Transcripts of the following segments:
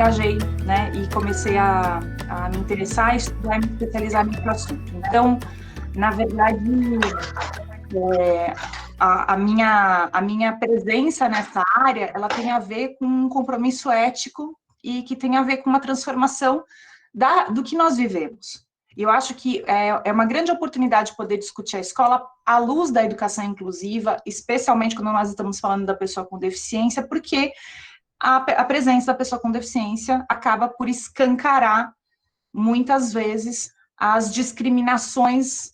engajei, né, e comecei a me interessar, a estudar e me especializar nesse assunto. Então, na verdade, a minha presença nessa área, ela tem a ver com um compromisso ético e que tem a ver com uma transformação do que nós vivemos. E eu acho que é uma grande oportunidade poder discutir a escola à luz da educação inclusiva, especialmente quando nós estamos falando da pessoa com deficiência, porque a presença da pessoa com deficiência acaba por escancarar, muitas vezes, as discriminações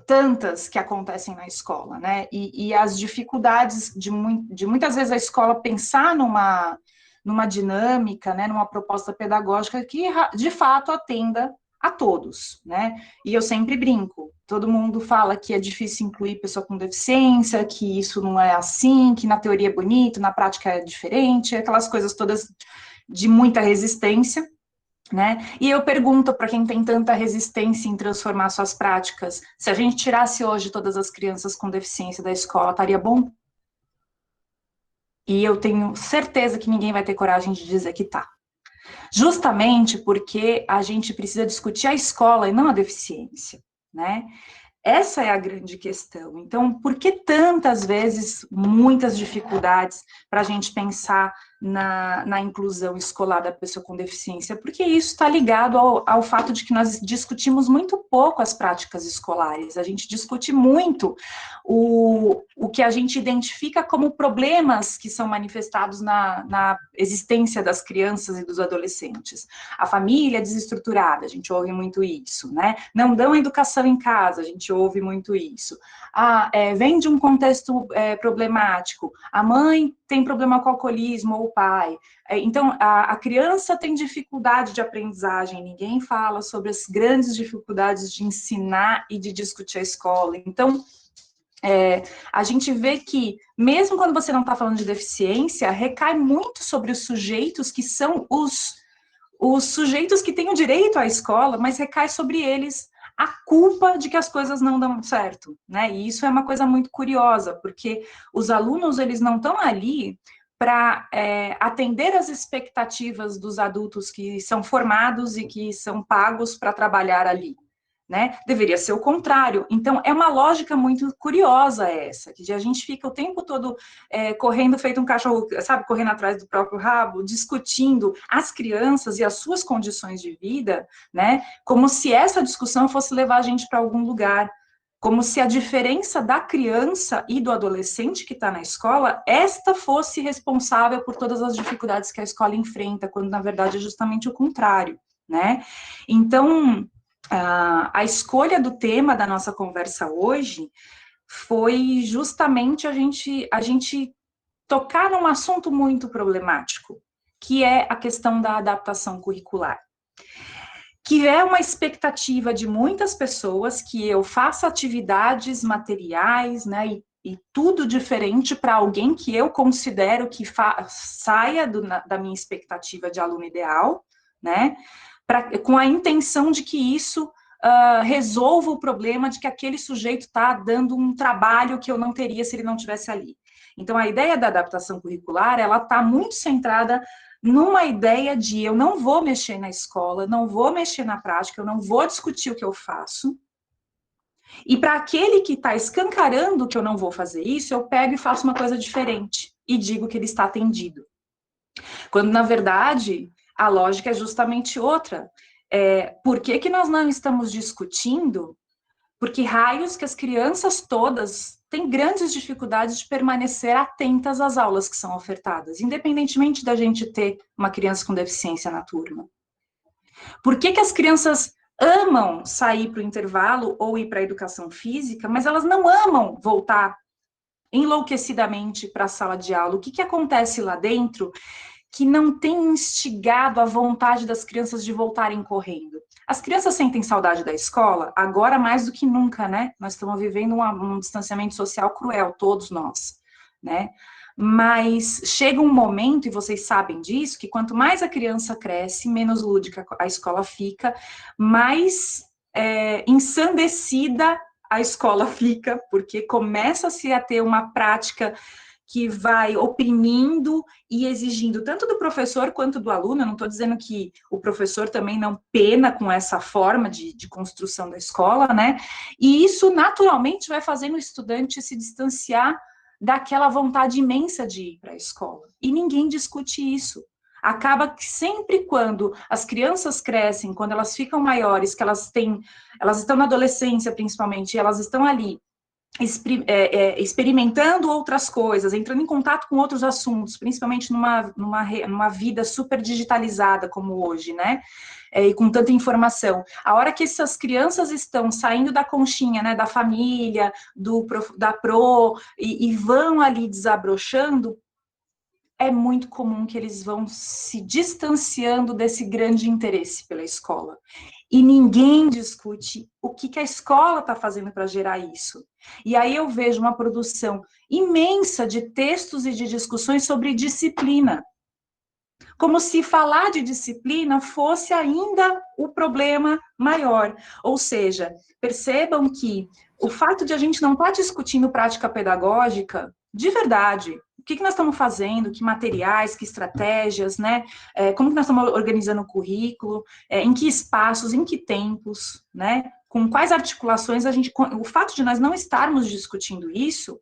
tantas que acontecem na escola, né? E as dificuldades de muitas vezes a escola pensar numa dinâmica, né, numa proposta pedagógica que, de fato, atenda a todos, né? E eu sempre brinco, todo mundo fala que é difícil incluir pessoa com deficiência, que isso não é assim, que na teoria é bonito, na prática é diferente, aquelas coisas todas de muita resistência, né? E eu pergunto para quem tem tanta resistência em transformar suas práticas, se a gente tirasse hoje todas as crianças com deficiência da escola, estaria bom? E eu tenho certeza que ninguém vai ter coragem de dizer que tá. Justamente porque a gente precisa discutir a escola e não a deficiência, né? Essa é a grande questão. Então, por que tantas vezes, muitas dificuldades para a gente pensar na inclusão escolar da pessoa com deficiência? Porque isso está ligado ao fato de que nós discutimos muito pouco as práticas escolares, a gente discute muito o que a gente identifica como problemas que são manifestados na existência das crianças e dos adolescentes. A família desestruturada, a gente ouve muito isso, né? Não dão educação em casa, a gente ouve muito isso. Vem de um contexto problemático, a mãe tem problema com o alcoolismo, ou o pai. Então, a criança tem dificuldade de aprendizagem, ninguém fala sobre as grandes dificuldades de ensinar e de discutir a escola. Então, a gente vê que, mesmo quando você não está falando de deficiência, recai muito sobre os sujeitos que são os sujeitos que têm o direito à escola, mas recai sobre eles a culpa de que as coisas não dão certo, né? E isso é uma coisa muito curiosa, porque os alunos, eles não estão ali para atender às expectativas dos adultos que são formados e que são pagos para trabalhar ali, né? Deveria ser o contrário. Então, é uma lógica muito curiosa essa, que a gente fica o tempo todo correndo feito um cachorro, sabe, correndo atrás do próprio rabo, discutindo as crianças e as suas condições de vida, né? Como se essa discussão fosse levar a gente para algum lugar, como se a diferença da criança e do adolescente que está na escola, esta fosse responsável por todas as dificuldades que a escola enfrenta, quando, na verdade, é justamente o contrário, né? Então, a escolha do tema da nossa conversa hoje foi justamente a gente tocar num assunto muito problemático, que é a questão da adaptação curricular, que é uma expectativa de muitas pessoas que eu faça atividades materiais, né, e tudo diferente para alguém que eu considero que saia da minha expectativa de aluno ideal, né, com a intenção de que isso resolva o problema de que aquele sujeito está dando um trabalho que eu não teria se ele não estivesse ali. Então, a ideia da adaptação curricular, ela está muito centrada numa ideia de eu não vou mexer na escola, não vou mexer na prática, eu não vou discutir o que eu faço. E para aquele que está escancarando que eu não vou fazer isso, eu pego e faço uma coisa diferente e digo que ele está atendido. Quando, na verdade, a lógica é justamente outra. Por que nós não estamos discutindo? Porque raios que as crianças todas têm grandes dificuldades de permanecer atentas às aulas que são ofertadas, independentemente da gente ter uma criança com deficiência na turma. Por que as crianças amam sair para o intervalo ou ir para a educação física, mas elas não amam voltar enlouquecidamente para a sala de aula? O que acontece lá dentro que não tem instigado a vontade das crianças de voltarem correndo? As crianças sentem saudade da escola, agora mais do que nunca, né? Nós estamos vivendo um distanciamento social cruel, todos nós, né? Mas chega um momento, e vocês sabem disso, que quanto mais a criança cresce, menos lúdica a escola fica, mais ensandecida a escola fica, porque começa-se a ter uma prática que vai oprimindo e exigindo tanto do professor quanto do aluno. Eu não estou dizendo que o professor também não pena com essa forma de construção da escola, né? E isso naturalmente vai fazendo o estudante se distanciar daquela vontade imensa de ir para a escola. E ninguém discute isso. Acaba que sempre quando as crianças crescem, quando elas ficam maiores, que elas estão na adolescência principalmente, e elas estão ali experimentando outras coisas, entrando em contato com outros assuntos, principalmente numa vida super digitalizada como hoje, né? E com tanta informação. A hora que essas crianças estão saindo da conchinha, né, da família, da e vão ali desabrochando, é muito comum que eles vão se distanciando desse grande interesse pela escola. E ninguém discute o que a escola está fazendo para gerar isso. E aí eu vejo uma produção imensa de textos e de discussões sobre disciplina. Como se falar de disciplina fosse ainda o problema maior. Ou seja, percebam que o fato de a gente não estar discutindo prática pedagógica, de verdade, o que nós estamos fazendo, que materiais, que estratégias, né? Como que nós estamos organizando o currículo, em que espaços, em que tempos, né? Com quais articulações o fato de nós não estarmos discutindo isso,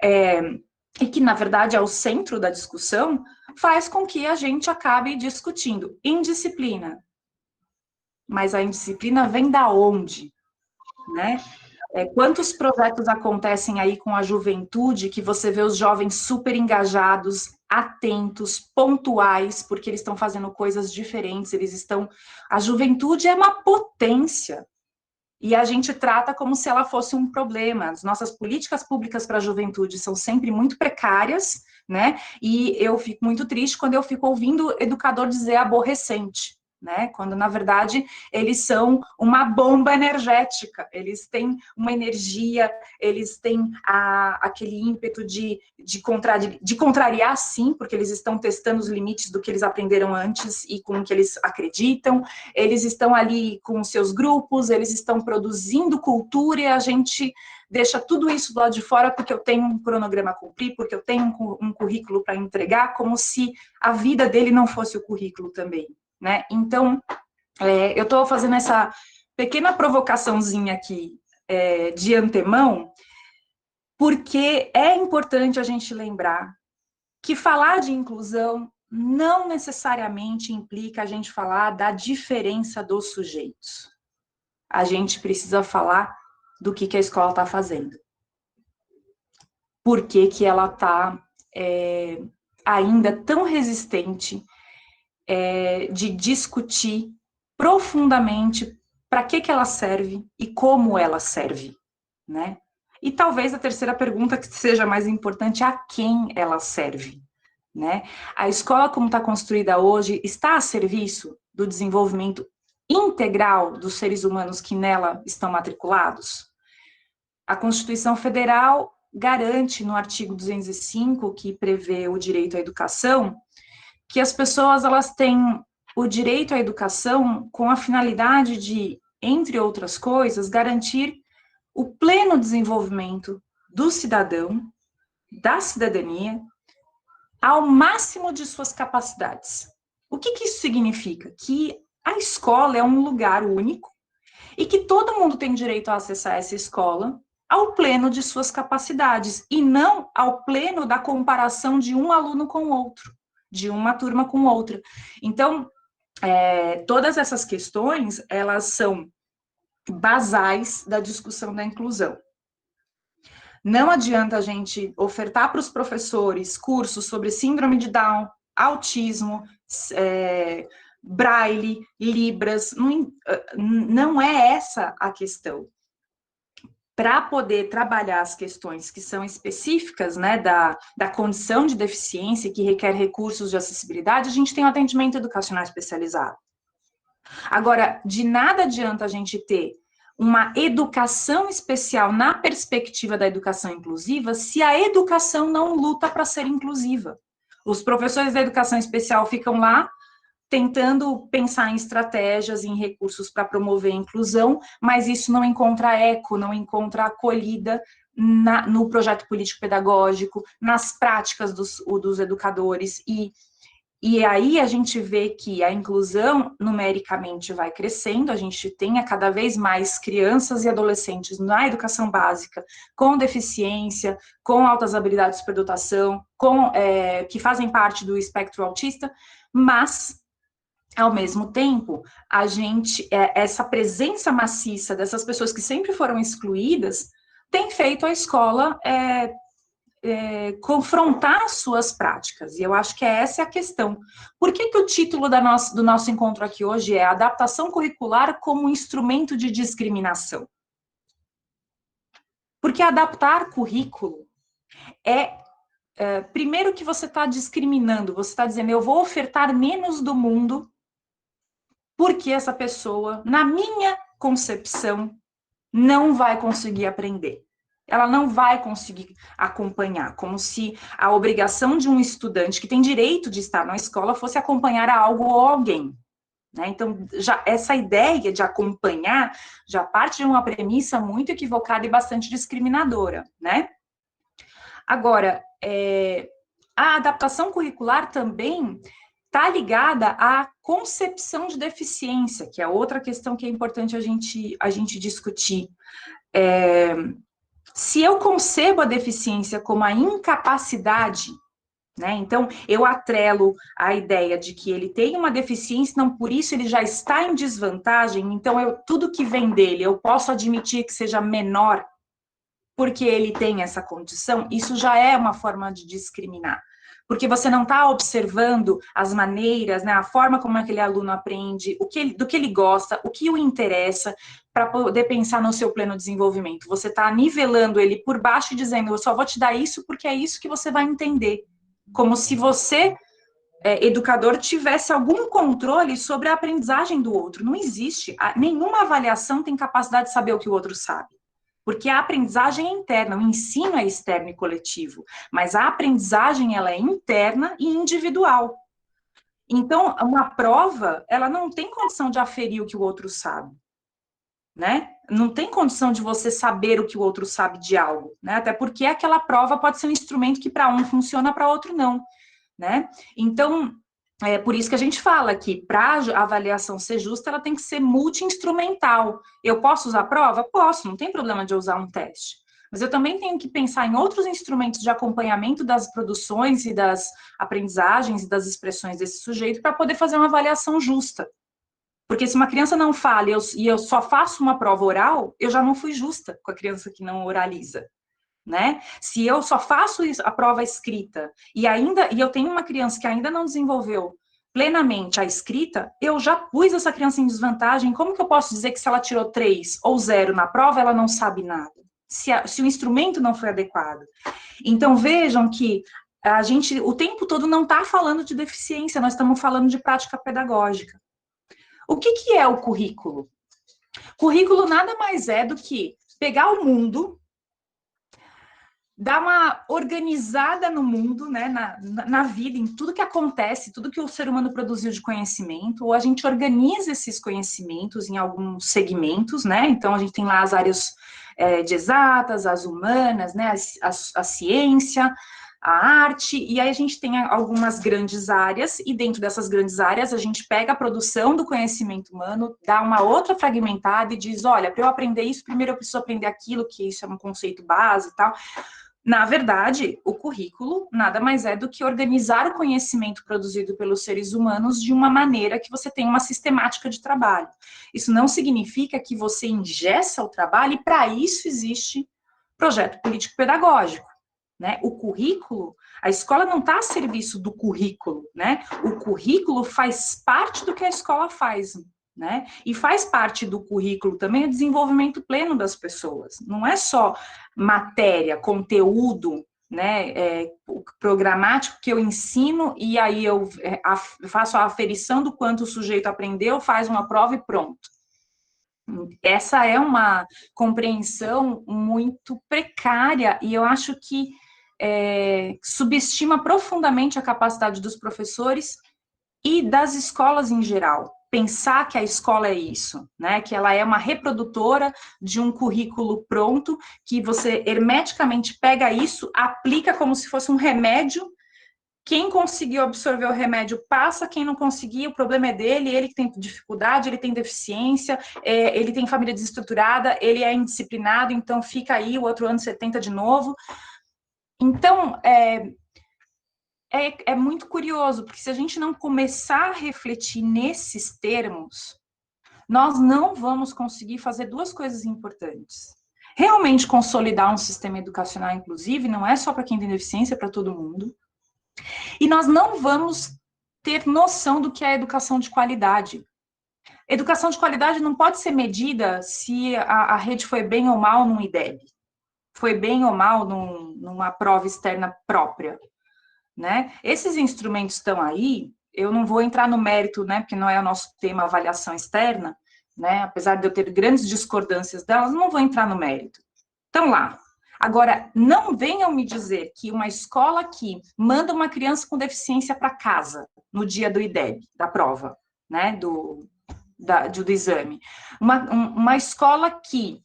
e que, na verdade, é o centro da discussão, faz com que a gente acabe discutindo indisciplina. Mas a indisciplina vem da onde, né? Quantos projetos acontecem aí com a juventude, que você vê os jovens super engajados, atentos, pontuais, porque eles estão fazendo coisas diferentes, A juventude é uma potência, e a gente trata como se ela fosse um problema. As nossas políticas públicas para a juventude são sempre muito precárias, né? E eu fico muito triste quando eu fico ouvindo educador dizer aborrecente, né? Quando, na verdade, eles são uma bomba energética, eles têm uma energia, eles têm aquele ímpeto de contrariar, sim, porque eles estão testando os limites do que eles aprenderam antes e com o que eles acreditam, eles estão ali com os seus grupos, eles estão produzindo cultura e a gente deixa tudo isso do lado de fora porque eu tenho um cronograma a cumprir, porque eu tenho um currículo para entregar, como se a vida dele não fosse o currículo também, né? Então, eu estou fazendo essa pequena provocaçãozinha aqui de antemão, porque é importante a gente lembrar que falar de inclusão não necessariamente implica a gente falar da diferença dos sujeitos. A gente precisa falar do que a escola está fazendo. Por que ela está ainda tão resistente de discutir profundamente para que ela serve e como ela serve, né? E talvez a terceira pergunta que seja mais importante, a quem ela serve, né? A escola como está construída hoje está a serviço do desenvolvimento integral dos seres humanos que nela estão matriculados? A Constituição Federal garante no artigo 205, que prevê o direito à educação, que as pessoas elas têm o direito à educação com a finalidade de, entre outras coisas, garantir o pleno desenvolvimento do cidadão, da cidadania, ao máximo de suas capacidades. O que isso significa? Que a escola é um lugar único e que todo mundo tem direito a acessar essa escola ao pleno de suas capacidades e não ao pleno da comparação de um aluno com o outro, de uma turma com outra. Então, todas essas questões, elas são basais da discussão da inclusão. Não adianta a gente ofertar para os professores cursos sobre síndrome de Down, autismo, Braille, Libras, não é essa a questão. Para poder trabalhar as questões que são específicas, né, da condição de deficiência, que requer recursos de acessibilidade, a gente tem um atendimento educacional especializado. Agora, de nada adianta a gente ter uma educação especial na perspectiva da educação inclusiva se a educação não luta para ser inclusiva. Os professores da educação especial ficam lá tentando pensar em estratégias, em recursos para promover a inclusão, mas isso não encontra eco, não encontra acolhida no projeto político-pedagógico, nas práticas dos educadores, e aí a gente vê que a inclusão numericamente vai crescendo, a gente tem cada vez mais crianças e adolescentes na educação básica com deficiência, com altas habilidades de superdotação, que fazem parte do espectro autista, mas, ao mesmo tempo, essa presença maciça dessas pessoas que sempre foram excluídas tem feito a escola confrontar suas práticas, e eu acho que essa é a questão. Por que o título do nosso encontro aqui hoje é Adaptação Curricular como Instrumento de Discriminação? Porque adaptar currículo primeiro que você está discriminando, você está dizendo, eu vou ofertar menos do mundo porque essa pessoa, na minha concepção, não vai conseguir aprender. Ela não vai conseguir acompanhar, como se a obrigação de um estudante que tem direito de estar na escola fosse acompanhar algo ou alguém, né? Então, essa ideia de acompanhar já parte de uma premissa muito equivocada e bastante discriminadora, né? Agora, a adaptação curricular também está ligada à concepção de deficiência, que é outra questão que é importante a gente discutir. Se eu concebo a deficiência como a incapacidade, né, então eu atrelo a ideia de que ele tem uma deficiência, não por isso ele já está em desvantagem, então tudo que vem dele eu posso admitir que seja menor, porque ele tem essa condição, isso já é uma forma de discriminar. Porque você não está observando as maneiras, né, a forma como aquele aluno aprende, do que ele gosta, o que o interessa, para poder pensar no seu pleno desenvolvimento. Você está nivelando ele por baixo e dizendo, eu só vou te dar isso porque é isso que você vai entender. Como se você, educador, tivesse algum controle sobre a aprendizagem do outro. Não existe. Nenhuma avaliação tem capacidade de saber o que o outro sabe. Porque a aprendizagem é interna, o ensino é externo e coletivo, mas a aprendizagem, ela é interna e individual. Então, uma prova, ela não tem condição de aferir o que o outro sabe, né? Não tem condição de você saber o que o outro sabe de algo, né? Até porque aquela prova pode ser um instrumento que para um funciona, para outro não, né? Então, é por isso que a gente fala que para a avaliação ser justa, ela tem que ser multi-instrumental. Eu posso usar prova? Posso, não tem problema de eu usar um teste. Mas eu também tenho que pensar em outros instrumentos de acompanhamento das produções e das aprendizagens e das expressões desse sujeito para poder fazer uma avaliação justa. Porque se uma criança não fala e eu só faço uma prova oral, eu já não fui justa com a criança que não oraliza. Né? Se eu só faço a prova escrita e eu tenho uma criança que ainda não desenvolveu plenamente a escrita, eu já pus essa criança em desvantagem. Como que eu posso dizer que se ela tirou 3 ou 0 na prova, ela não sabe nada? Se o instrumento não foi adequado. Então, vejam que a gente, o tempo todo, não está falando de deficiência, nós estamos falando de prática pedagógica. O que é o currículo? Currículo nada mais é do que pegar o mundo, dar uma organizada no mundo, né, na vida, em tudo que acontece, tudo que o ser humano produziu de conhecimento, ou a gente organiza esses conhecimentos em alguns segmentos, né, então a gente tem lá as áreas de exatas, as humanas, né, a ciência, a arte, e aí a gente tem algumas grandes áreas, e dentro dessas grandes áreas a gente pega a produção do conhecimento humano, dá uma outra fragmentada e diz, olha, para eu aprender isso, primeiro eu preciso aprender aquilo, que isso é um conceito base e tal. Na verdade, o currículo nada mais é do que organizar o conhecimento produzido pelos seres humanos de uma maneira que você tenha uma sistemática de trabalho. Isso não significa que você engessa o trabalho, e para isso existe projeto político-pedagógico, né? O currículo, a escola não está a serviço do currículo, né? O currículo faz parte do que a escola faz, né? E faz parte do currículo também o desenvolvimento pleno das pessoas. Não é só matéria, conteúdo, né, programático que eu ensino e aí eu faço a aferição do quanto o sujeito aprendeu, faz uma prova e pronto. Essa é uma compreensão muito precária e eu acho que subestima profundamente a capacidade dos professores e das escolas em geral. pensar que a escola é isso, né? Que ela é uma reprodutora de um currículo pronto, que você hermeticamente pega isso, aplica como se fosse um remédio. Quem conseguiu absorver o remédio passa, quem não conseguir, o problema é dele, ele que tem dificuldade, ele tem deficiência, ele tem família desestruturada, ele é indisciplinado, então fica aí, o outro ano você tenta de novo. Então, é muito curioso, porque se a gente não começar a refletir nesses termos, nós não vamos conseguir fazer duas coisas importantes. Realmente consolidar um sistema educacional inclusivo, não é só para quem tem deficiência, é para todo mundo. E nós não vamos ter noção do que é educação de qualidade. Educação de qualidade não pode ser medida se a rede foi bem ou mal num IDEB, foi bem ou mal numa prova externa própria, né? Esses instrumentos estão aí, eu não vou entrar no mérito, né, porque não é o nosso tema avaliação externa, né, apesar de eu ter grandes discordâncias delas, não vou entrar no mérito. Estão lá. Agora, não venham me dizer que uma escola que manda uma criança com deficiência para casa no dia do IDEB, da prova, né, do exame. Uma escola que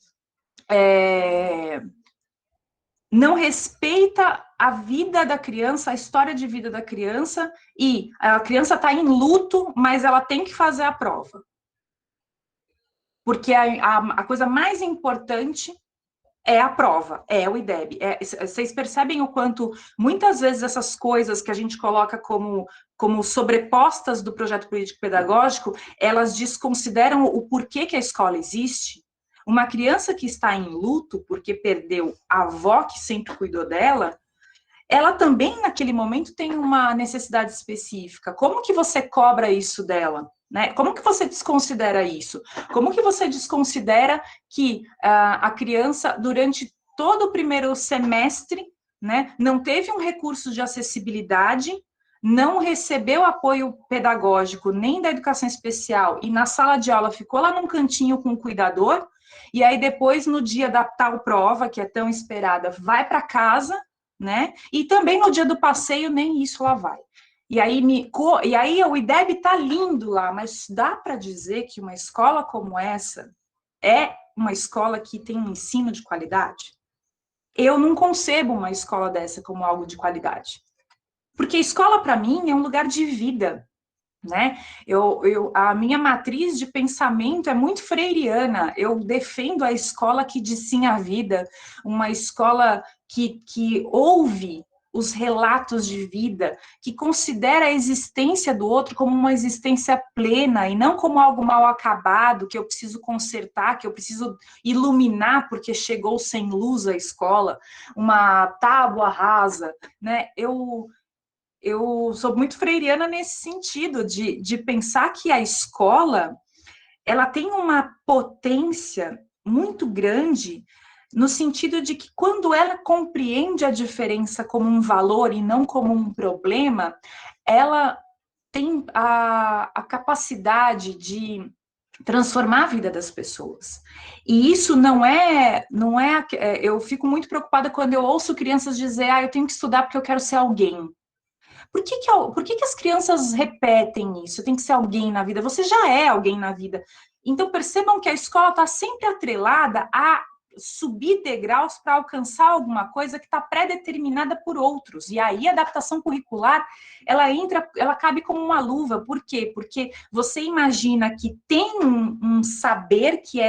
não respeita a vida da criança, a história de vida da criança, e a criança está em luto, mas ela tem que fazer a prova. Porque a coisa mais importante é a prova, é o IDEB. Vocês percebem o quanto, muitas vezes, essas coisas que a gente coloca como sobrepostas do projeto político-pedagógico, elas desconsideram o porquê que a escola existe? Uma criança que está em luto porque perdeu a avó que sempre cuidou dela, ela também, naquele momento, tem uma necessidade específica. Como que você cobra isso dela? Né? Como que você desconsidera isso? Como que você desconsidera que a criança, durante todo o primeiro semestre, né, não teve um recurso de acessibilidade, não recebeu apoio pedagógico nem da educação especial, e na sala de aula ficou lá num cantinho com o cuidador, e aí depois, no dia da tal prova, que é tão esperada, vai para casa, né? E também no dia do passeio, nem isso lá vai. E aí o IDEB está lindo lá, mas dá para dizer que uma escola como essa é uma escola que tem um ensino de qualidade? Eu não concebo uma escola dessa como algo de qualidade. Porque escola, para mim, é um lugar de vida, né? A minha matriz de pensamento é muito freiriana. Eu defendo a escola que dissinha a vida, uma escola que ouve os relatos de vida, que considera a existência do outro como uma existência plena e não como algo mal acabado, que eu preciso consertar, que eu preciso iluminar porque chegou sem luz à escola, uma tábua rasa, né? Eu sou muito freiriana nesse sentido, de pensar que a escola, ela tem uma potência muito grande, no sentido de que quando ela compreende a diferença como um valor e não como um problema, ela tem a capacidade de transformar a vida das pessoas. E isso eu fico muito preocupada quando eu ouço crianças dizer, eu tenho que estudar porque eu quero ser alguém. Por que as crianças repetem isso? Tem que ser alguém na vida. Você já é alguém na vida. Então, percebam que a escola está sempre atrelada a subir degraus para alcançar alguma coisa que está pré-determinada por outros. E aí a adaptação curricular, ela cabe como uma luva. Por quê? Porque você imagina que tem um saber que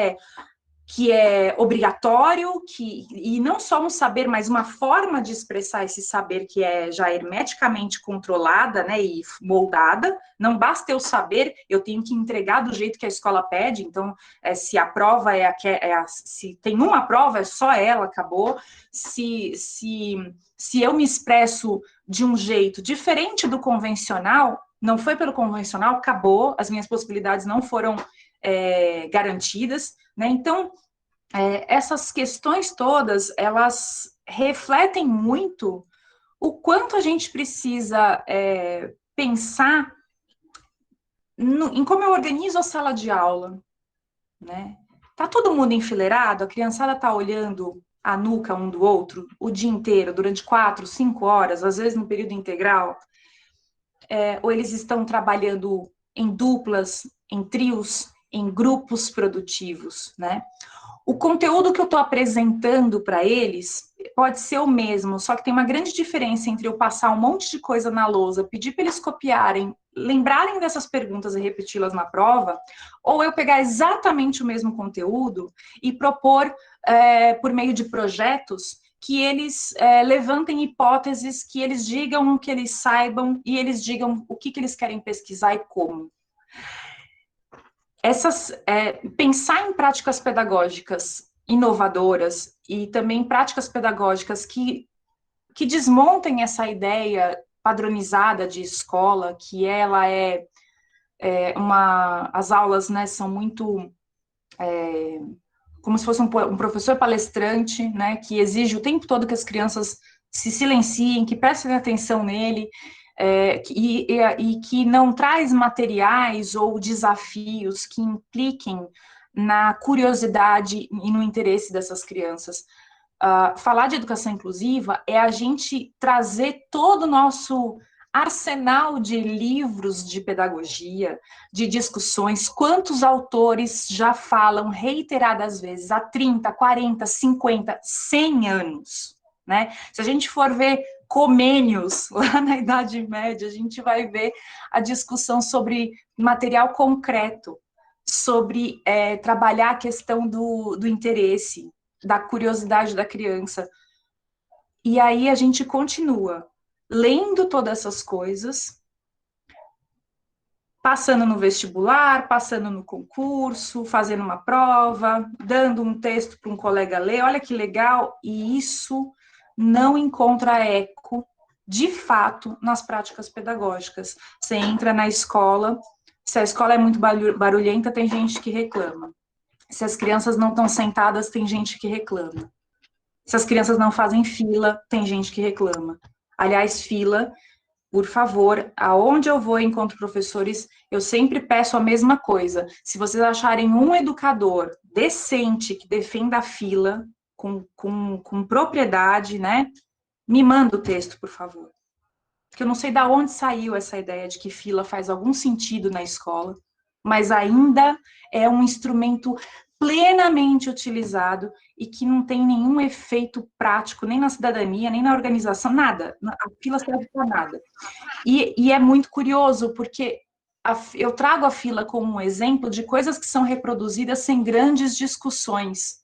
é obrigatório, e não só um saber, mas uma forma de expressar esse saber que é já hermeticamente controlada, né, e moldada. Não basta eu saber, eu tenho que entregar do jeito que a escola pede. Então, se a prova se tem uma prova, é só ela, acabou. Se eu me expresso de um jeito diferente do convencional, não foi pelo convencional, acabou, as minhas possibilidades não foram garantidas, né? Então, essas questões todas, elas refletem muito o quanto a gente precisa pensar em como eu organizo a sala de aula, né? Tá todo mundo enfileirado, a criançada tá olhando a nuca um do outro o dia inteiro, durante 4, 5 horas, às vezes no período integral, ou eles estão trabalhando em duplas, em trios, em grupos produtivos, né? O conteúdo que eu estou apresentando para eles pode ser o mesmo, só que tem uma grande diferença entre eu passar um monte de coisa na lousa, pedir para eles copiarem, lembrarem dessas perguntas e repeti-las na prova, ou eu pegar exatamente o mesmo conteúdo e propor, por meio de projetos, que eles levantem hipóteses, que eles digam o que eles saibam e eles digam o que eles querem pesquisar e como. Pensar em práticas pedagógicas inovadoras e também práticas pedagógicas que desmontem essa ideia padronizada de escola, que ela as aulas, né, são muito como se fosse um professor palestrante, né, que exige o tempo todo que as crianças se silenciem, que prestem atenção nele, e que não traz materiais ou desafios que impliquem na curiosidade e no interesse dessas crianças. Falar de educação inclusiva é a gente trazer todo o nosso arsenal de livros de pedagogia, de discussões, quantos autores já falam reiteradas vezes, há 30, 40, 50, 100 anos, né? Se a gente for ver Comênios, lá na Idade Média, a gente vai ver a discussão sobre material concreto, sobre trabalhar a questão do interesse, da curiosidade da criança. E aí a gente continua lendo todas essas coisas, passando no vestibular, passando no concurso, fazendo uma prova, dando um texto para um colega ler, olha que legal, e isso não encontra eco, de fato, nas práticas pedagógicas. Você entra na escola, se a escola é muito barulhenta, tem gente que reclama. Se as crianças não estão sentadas, tem gente que reclama. Se as crianças não fazem fila, tem gente que reclama. Aliás, fila, por favor, aonde eu vou e encontro professores, eu sempre peço a mesma coisa. Se vocês acharem um educador decente que defenda a fila com propriedade, né, me manda o texto, por favor. Porque eu não sei de onde saiu essa ideia de que fila faz algum sentido na escola, mas ainda é um instrumento plenamente utilizado e que não tem nenhum efeito prático, nem na cidadania, nem na organização, nada. A fila serve para nada. E é muito curioso, porque eu trago a fila como um exemplo de coisas que são reproduzidas sem grandes discussões.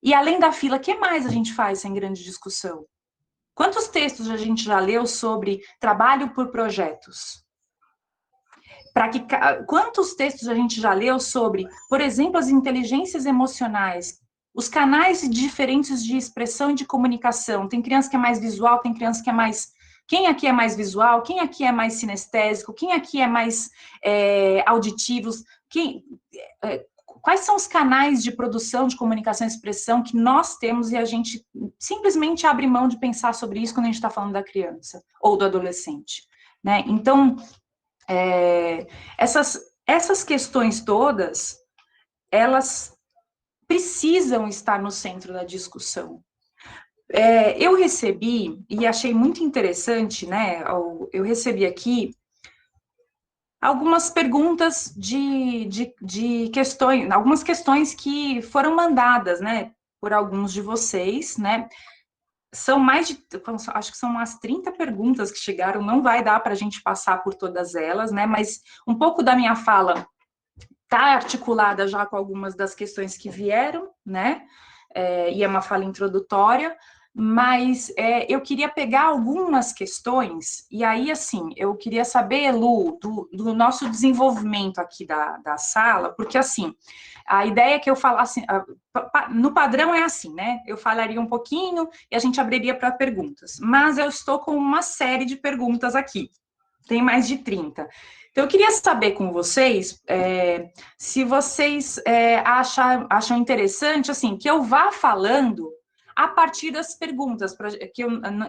E além da fila, o que mais a gente faz sem grande discussão? Quantos textos a gente já leu sobre trabalho por projetos? Quantos textos a gente já leu sobre, por exemplo, as inteligências emocionais, os canais diferentes de expressão e de comunicação? Tem criança que é mais visual, tem criança que é mais... Quem aqui é mais visual? Quem aqui é mais sinestésico? Quem aqui é mais auditivo? Quais são os canais de produção, de comunicação e expressão que nós temos e a gente simplesmente abre mão de pensar sobre isso quando a gente está falando da criança ou do adolescente, né? Então, essas questões todas, elas precisam estar no centro da discussão. Eu recebi, e achei muito interessante, né, eu recebi aqui algumas perguntas de questões, algumas questões que foram mandadas, né, por alguns de vocês, né, são acho que são umas 30 perguntas que chegaram, não vai dar para a gente passar por todas elas, né, mas um pouco da minha fala está articulada já com algumas das questões que vieram, né, e é uma fala introdutória, mas eu queria pegar algumas questões, e aí, assim, eu queria saber, Lu, do nosso desenvolvimento aqui da sala, porque, assim, a ideia é que eu falasse, no padrão é assim, né, eu falaria um pouquinho e a gente abriria para perguntas, mas eu estou com uma série de perguntas aqui, tem mais de 30. Então, eu queria saber com vocês se vocês acham interessante, assim, que eu vá falando a partir das perguntas,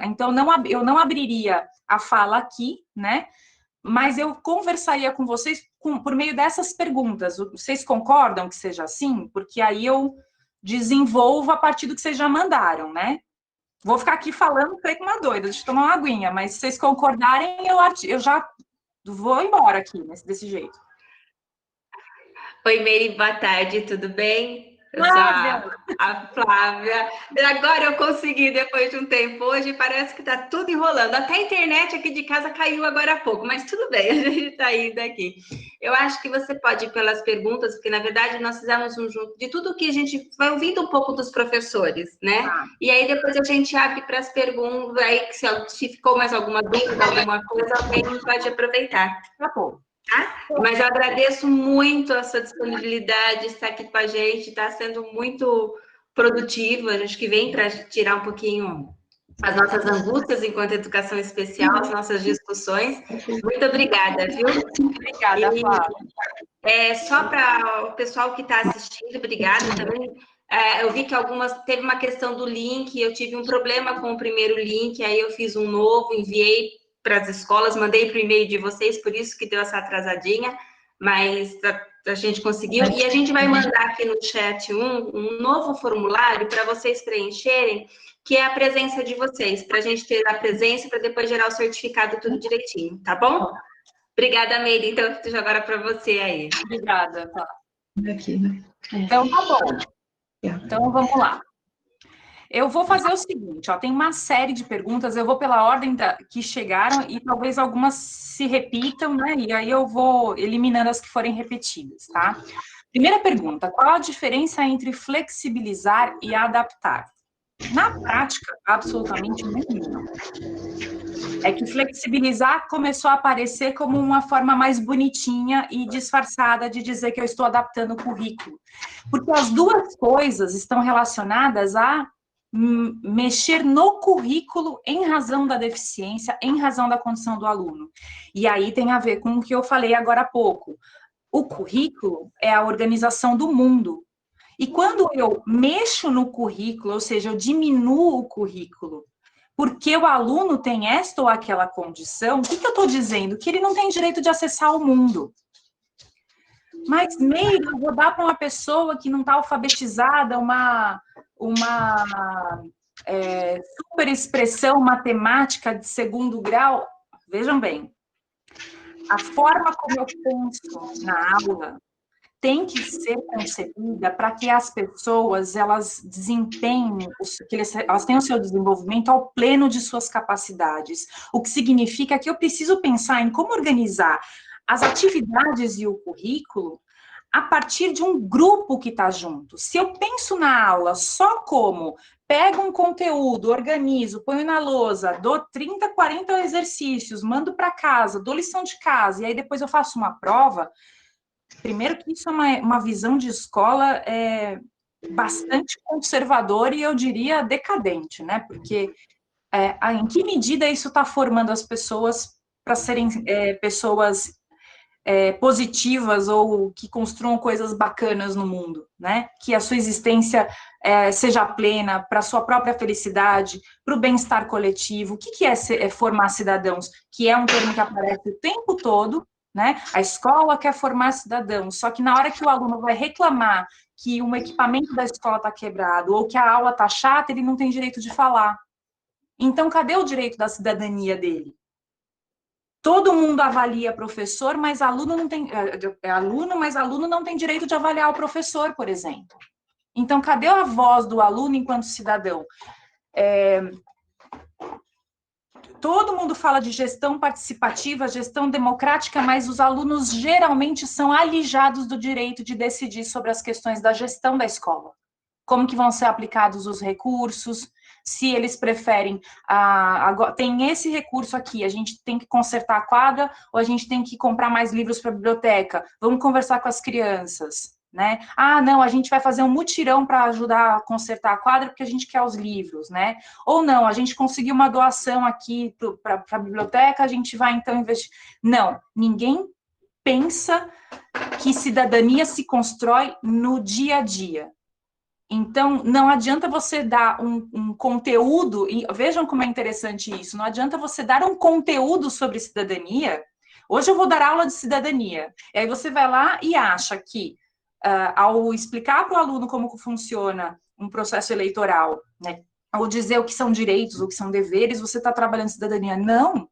então eu não abriria a fala aqui, né? Mas eu conversaria com vocês por meio dessas perguntas. Vocês concordam que seja assim? Porque aí eu desenvolvo a partir do que vocês já mandaram, né? Vou ficar aqui falando, creio uma doida, deixa eu tomar uma aguinha, mas se vocês concordarem, eu já vou embora aqui, desse jeito. Oi, Meire, boa tarde, tudo bem? Eu sou Flávia! a Flávia. Agora eu consegui, depois de um tempo. Hoje parece que está tudo enrolando. Até a internet aqui de casa caiu agora há pouco, mas tudo bem, a gente está indo aqui. Eu acho que você pode ir pelas perguntas, porque na verdade nós fizemos um junto de tudo que a gente vai ouvindo um pouco dos professores, né? Tá, E aí depois a gente abre para as perguntas, aí se ficou mais alguma dúvida, alguma coisa, alguém pode aproveitar. tá bom. Tá? Mas eu agradeço muito a sua disponibilidade, estar aqui com a gente, está sendo muito produtivo, a gente que vem para tirar um pouquinho as nossas angústias enquanto educação especial, as nossas discussões. Muito obrigada, viu? Obrigada, Flávia. Só para o pessoal que está assistindo, obrigada também. Eu vi que teve uma questão do link, eu tive um problema com o primeiro link, aí eu fiz um novo, enviei para as escolas, mandei para o e-mail de vocês, por isso que deu essa atrasadinha, mas a gente conseguiu. E a gente vai mandar aqui no chat um novo formulário para vocês preencherem, que é a presença de vocês, para a gente ter a presença, para depois gerar o certificado tudo direitinho, tá bom? Obrigada, Meire. Então, eu agora para você aí. Obrigada, Flávia. Aqui, né? Então, tá bom. Então, vamos lá. Eu vou fazer o seguinte, ó, tem uma série de perguntas, eu vou pela ordem que chegaram e talvez algumas se repitam, né? E aí eu vou eliminando as que forem repetidas, tá? Primeira pergunta, qual a diferença entre flexibilizar e adaptar? Na prática, absolutamente nenhuma. É que flexibilizar começou a aparecer como uma forma mais bonitinha e disfarçada de dizer que eu estou adaptando o currículo. Porque as duas coisas estão relacionadas a mexer no currículo em razão da deficiência, em razão da condição do aluno. E aí tem a ver com o que eu falei agora há pouco. O currículo é a organização do mundo. E quando eu mexo no currículo, ou seja, eu diminuo o currículo, porque o aluno tem esta ou aquela condição, o que eu estou dizendo? Que ele não tem direito de acessar o mundo. Mas meio eu vou dar para uma pessoa que não está alfabetizada uma super expressão matemática de segundo grau. Vejam bem, a forma como eu penso na aula tem que ser concebida para que as pessoas, elas desempenhem, elas tenham o seu desenvolvimento ao pleno de suas capacidades. O que significa que eu preciso pensar em como organizar as atividades e o currículo a partir de um grupo que está junto. Se eu penso na aula só como pego um conteúdo, organizo, ponho na lousa, dou 30, 40 exercícios, mando para casa, dou lição de casa, e aí depois eu faço uma prova. Primeiro que isso é uma visão de escola bastante conservadora e eu diria decadente, né? Porque em que medida isso está formando as pessoas para serem pessoas positivas ou que construam coisas bacanas no mundo, né? Que a sua existência seja plena para a sua própria felicidade, para o bem-estar coletivo. O que é formar cidadãos? Que é um termo que aparece o tempo todo, né? A escola quer formar cidadãos, só que na hora que o aluno vai reclamar que um equipamento da escola está quebrado ou que a aula está chata, ele não tem direito de falar. Então, cadê o direito da cidadania dele? Todo mundo avalia professor, mas aluno não tem aluno, mas aluno não tem direito de avaliar o professor, por exemplo. Então, cadê a voz do aluno enquanto cidadão? Todo mundo fala de gestão participativa, gestão democrática, mas os alunos geralmente são alijados do direito de decidir sobre as questões da gestão da escola. Como que vão ser aplicados os recursos, se eles preferem, tem esse recurso aqui, a gente tem que consertar a quadra ou a gente tem que comprar mais livros para a biblioteca, vamos conversar com as crianças, né? Ah, não, a gente vai fazer um mutirão para ajudar a consertar a quadra porque a gente quer os livros, né? Ou não, a gente conseguiu uma doação aqui para a biblioteca, a gente vai então investir. Não, ninguém pensa que cidadania se constrói no dia a dia. Então, não adianta você dar um conteúdo, e vejam como é interessante isso, não adianta você dar um conteúdo sobre cidadania. Hoje eu vou dar aula de cidadania, e aí você vai lá e acha que, ao explicar para o aluno como funciona um processo eleitoral, né, ou dizer o que são direitos, o que são deveres, você está trabalhando cidadania. Não.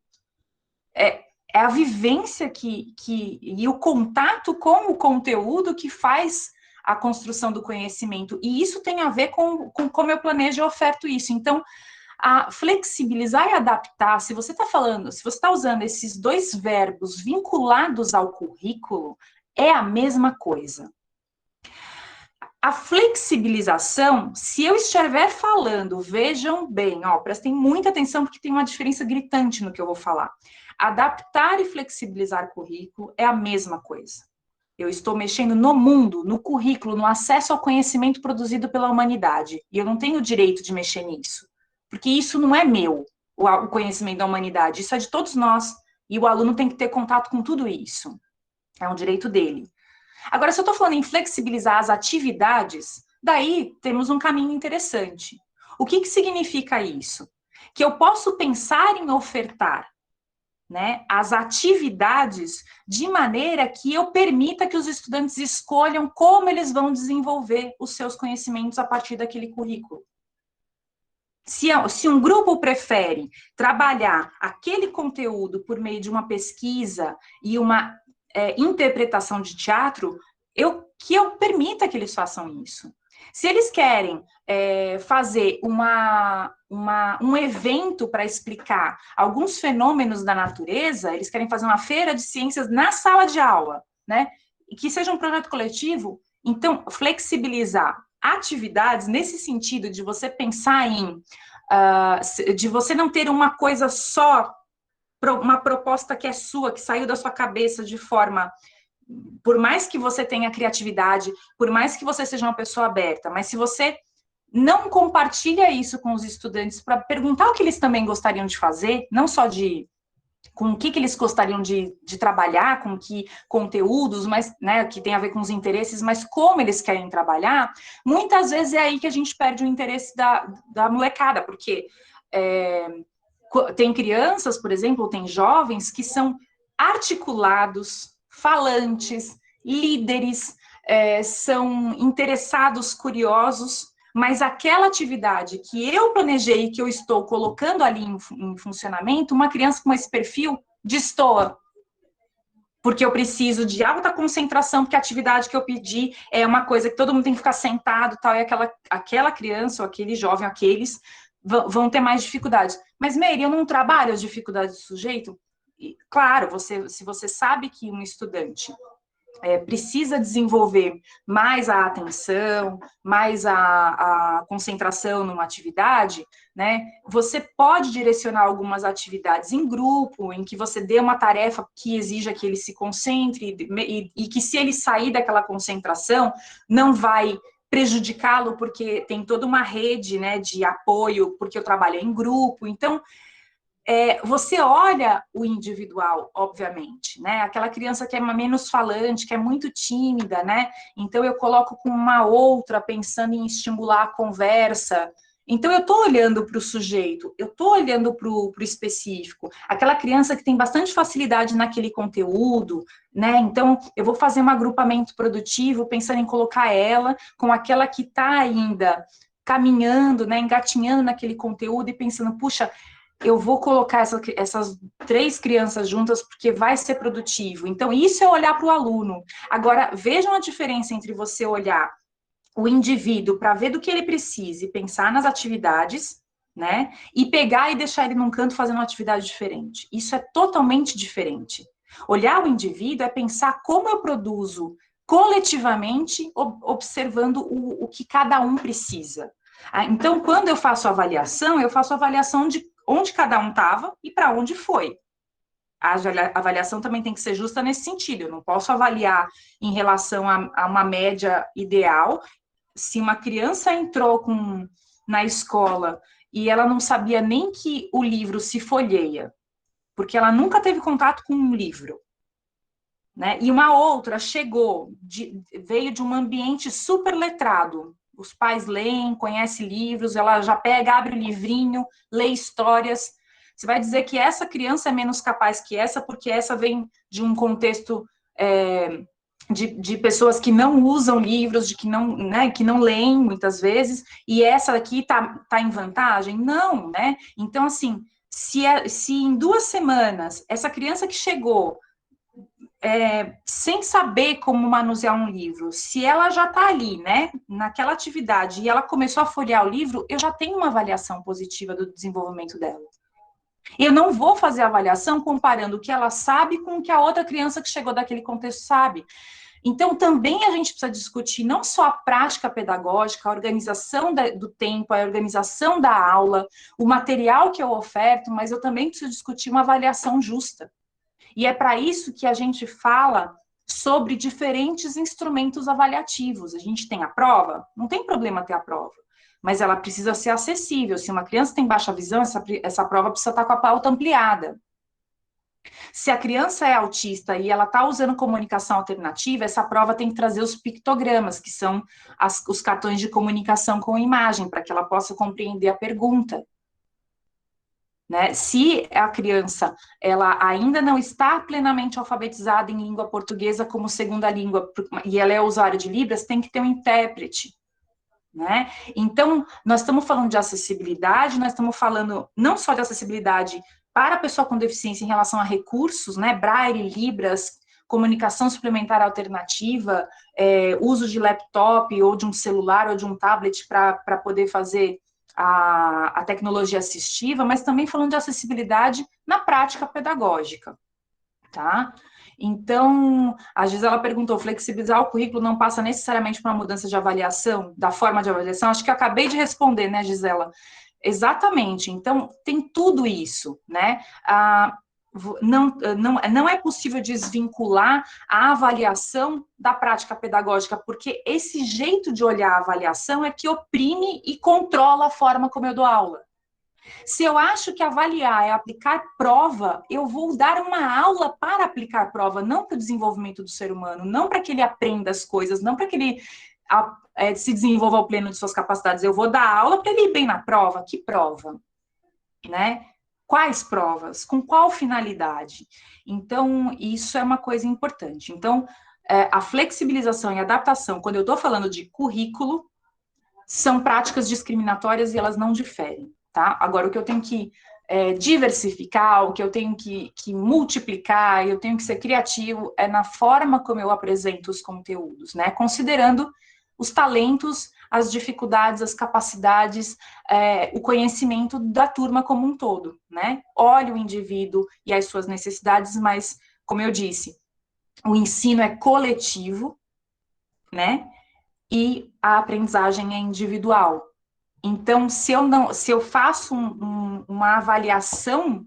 é a vivência e o contato com o conteúdo que faz a construção do conhecimento. E isso tem a ver com como eu planejo e oferto isso. Então, a flexibilizar e adaptar, se você está falando, se você está usando esses dois verbos vinculados ao currículo, é a mesma coisa. A flexibilização, se eu estiver falando, vejam bem, ó, prestem muita atenção porque tem uma diferença gritante no que eu vou falar. Adaptar e flexibilizar currículo é a mesma coisa. Eu estou mexendo no mundo, no currículo, no acesso ao conhecimento produzido pela humanidade. E eu não tenho o direito de mexer nisso. Porque isso não é meu, o conhecimento da humanidade. Isso é de todos nós. E o aluno tem que ter contato com tudo isso. É um direito dele. Agora, se eu estou falando em flexibilizar as atividades, daí temos um caminho interessante. O que significa isso? Que eu posso pensar em ofertar, né, as atividades de maneira que eu permita que os estudantes escolham como eles vão desenvolver os seus conhecimentos a partir daquele currículo. Se um grupo prefere trabalhar aquele conteúdo por meio de uma pesquisa e uma interpretação de teatro, que eu permita que eles façam isso. Se eles querem fazer um evento para explicar alguns fenômenos da natureza, eles querem fazer uma feira de ciências na sala de aula, né? E que seja um projeto coletivo, então, flexibilizar atividades nesse sentido de você pensar de você não ter uma coisa só, uma proposta que é sua, que saiu da sua cabeça de forma... Por mais que você tenha criatividade, por mais que você seja uma pessoa aberta, mas se você não compartilha isso com os estudantes para perguntar o que eles também gostariam de fazer, não só com o que eles gostariam de trabalhar, com que conteúdos, mas, né, que tem a ver com os interesses, mas como eles querem trabalhar, muitas vezes é aí que a gente perde o interesse da molecada, porque tem crianças, por exemplo, tem jovens que são articulados, falantes, líderes, são interessados, curiosos, mas aquela atividade que eu planejei, que eu estou colocando ali em funcionamento, uma criança com esse perfil destoa. Porque eu preciso de alta concentração, porque a atividade que eu pedi é uma coisa que todo mundo tem que ficar sentado, tal, e aquela criança, ou aquele jovem, aqueles, vão ter mais dificuldades. Mas, Meire, eu não trabalho as dificuldades do sujeito? E, claro, se você sabe que um estudante precisa desenvolver mais a atenção, mais a concentração numa atividade, né? Você pode direcionar algumas atividades em grupo, em que você dê uma tarefa que exija que ele se concentre, e que se ele sair daquela concentração, não vai prejudicá-lo, porque tem toda uma rede, né, de apoio, porque eu trabalho em grupo. Então, você olha o individual, obviamente, né? Aquela criança que é menos falante, que é muito tímida, né? Então, eu coloco com uma outra, pensando em estimular a conversa. Então, eu estou olhando para o sujeito, eu estou olhando para o específico. Aquela criança que tem bastante facilidade naquele conteúdo, né? Então, eu vou fazer um agrupamento produtivo, pensando em colocar ela com aquela que está ainda caminhando, né? Engatinhando naquele conteúdo e pensando, puxa, eu vou colocar essas 3 crianças juntas porque vai ser produtivo. Então, isso é olhar para o aluno. Agora, vejam a diferença entre você olhar o indivíduo para ver do que ele precisa e pensar nas atividades, né? E pegar e deixar ele num canto fazendo uma atividade diferente. Isso é totalmente diferente. Olhar o indivíduo é pensar como eu produzo coletivamente, observando o que cada um precisa. Então, quando eu faço avaliação de onde cada um estava e para onde foi. A avaliação também tem que ser justa nesse sentido. Eu não posso avaliar em relação a uma média ideal. Se uma criança entrou na escola e ela não sabia nem que o livro se folheia, porque ela nunca teve contato com um livro, né? E uma outra veio de um ambiente super letrado. Os pais leem, conhecem livros, ela já pega, abre o livrinho, lê histórias. Você vai dizer que essa criança é menos capaz que essa, porque essa vem de um contexto de pessoas que não usam livros, que não leem muitas vezes, e essa aqui tá em vantagem? Não, né? Então, assim, Se em 2 semanas, essa criança que chegou sem saber como manusear um livro, se ela já está ali, né, naquela atividade, e ela começou a folhear o livro, eu já tenho uma avaliação positiva do desenvolvimento dela. Eu não vou fazer avaliação comparando o que ela sabe com o que a outra criança que chegou daquele contexto sabe. Então, também a gente precisa discutir não só a prática pedagógica, a organização do tempo, a organização da aula, o material que eu oferto, mas eu também preciso discutir uma avaliação justa. E é para isso que a gente fala sobre diferentes instrumentos avaliativos. A gente tem a prova, não tem problema ter a prova, mas ela precisa ser acessível. Se uma criança tem baixa visão, essa prova precisa estar com a pauta ampliada. Se a criança é autista e ela está usando comunicação alternativa, essa prova tem que trazer os pictogramas, que são os cartões de comunicação com imagem, para que ela possa compreender a pergunta. Né? Se a criança ela ainda não está plenamente alfabetizada em língua portuguesa como segunda língua, e ela é usuária de Libras, tem que ter um intérprete. Né? Então, nós estamos falando de acessibilidade, nós estamos falando não só de acessibilidade para a pessoa com deficiência em relação a recursos, né? Braille, Libras, comunicação suplementar alternativa, uso de laptop ou de um celular ou de um tablet para poder fazer a tecnologia assistiva, mas também falando de acessibilidade na prática pedagógica, tá? Então, a Gisela perguntou, flexibilizar o currículo não passa necessariamente por uma mudança de avaliação, da forma de avaliação? Acho que eu acabei de responder, né, Gisela? Exatamente, então, tem tudo isso, né? Não é possível desvincular a avaliação da prática pedagógica, porque esse jeito de olhar a avaliação é que oprime e controla a forma como eu dou aula. Se eu acho que avaliar é aplicar prova, eu vou dar uma aula para aplicar prova, não para o desenvolvimento do ser humano, não para que ele aprenda as coisas, não para que ele se desenvolva ao pleno de suas capacidades. Eu vou dar aula para ele ir bem na prova. Que prova? Né? Quais provas? Com qual finalidade? Então, isso é uma coisa importante. Então, a flexibilização e adaptação, quando eu estou falando de currículo, são práticas discriminatórias e elas não diferem, tá? Agora, o que eu tenho que diversificar, o que eu tenho que multiplicar, eu tenho que ser criativo, é na forma como eu apresento os conteúdos, né? Considerando os talentos, as dificuldades, as capacidades, o conhecimento da turma como um todo, né? Olhe o indivíduo e as suas necessidades, mas, como eu disse, o ensino é coletivo, né? E a aprendizagem é individual. Então, se eu faço uma avaliação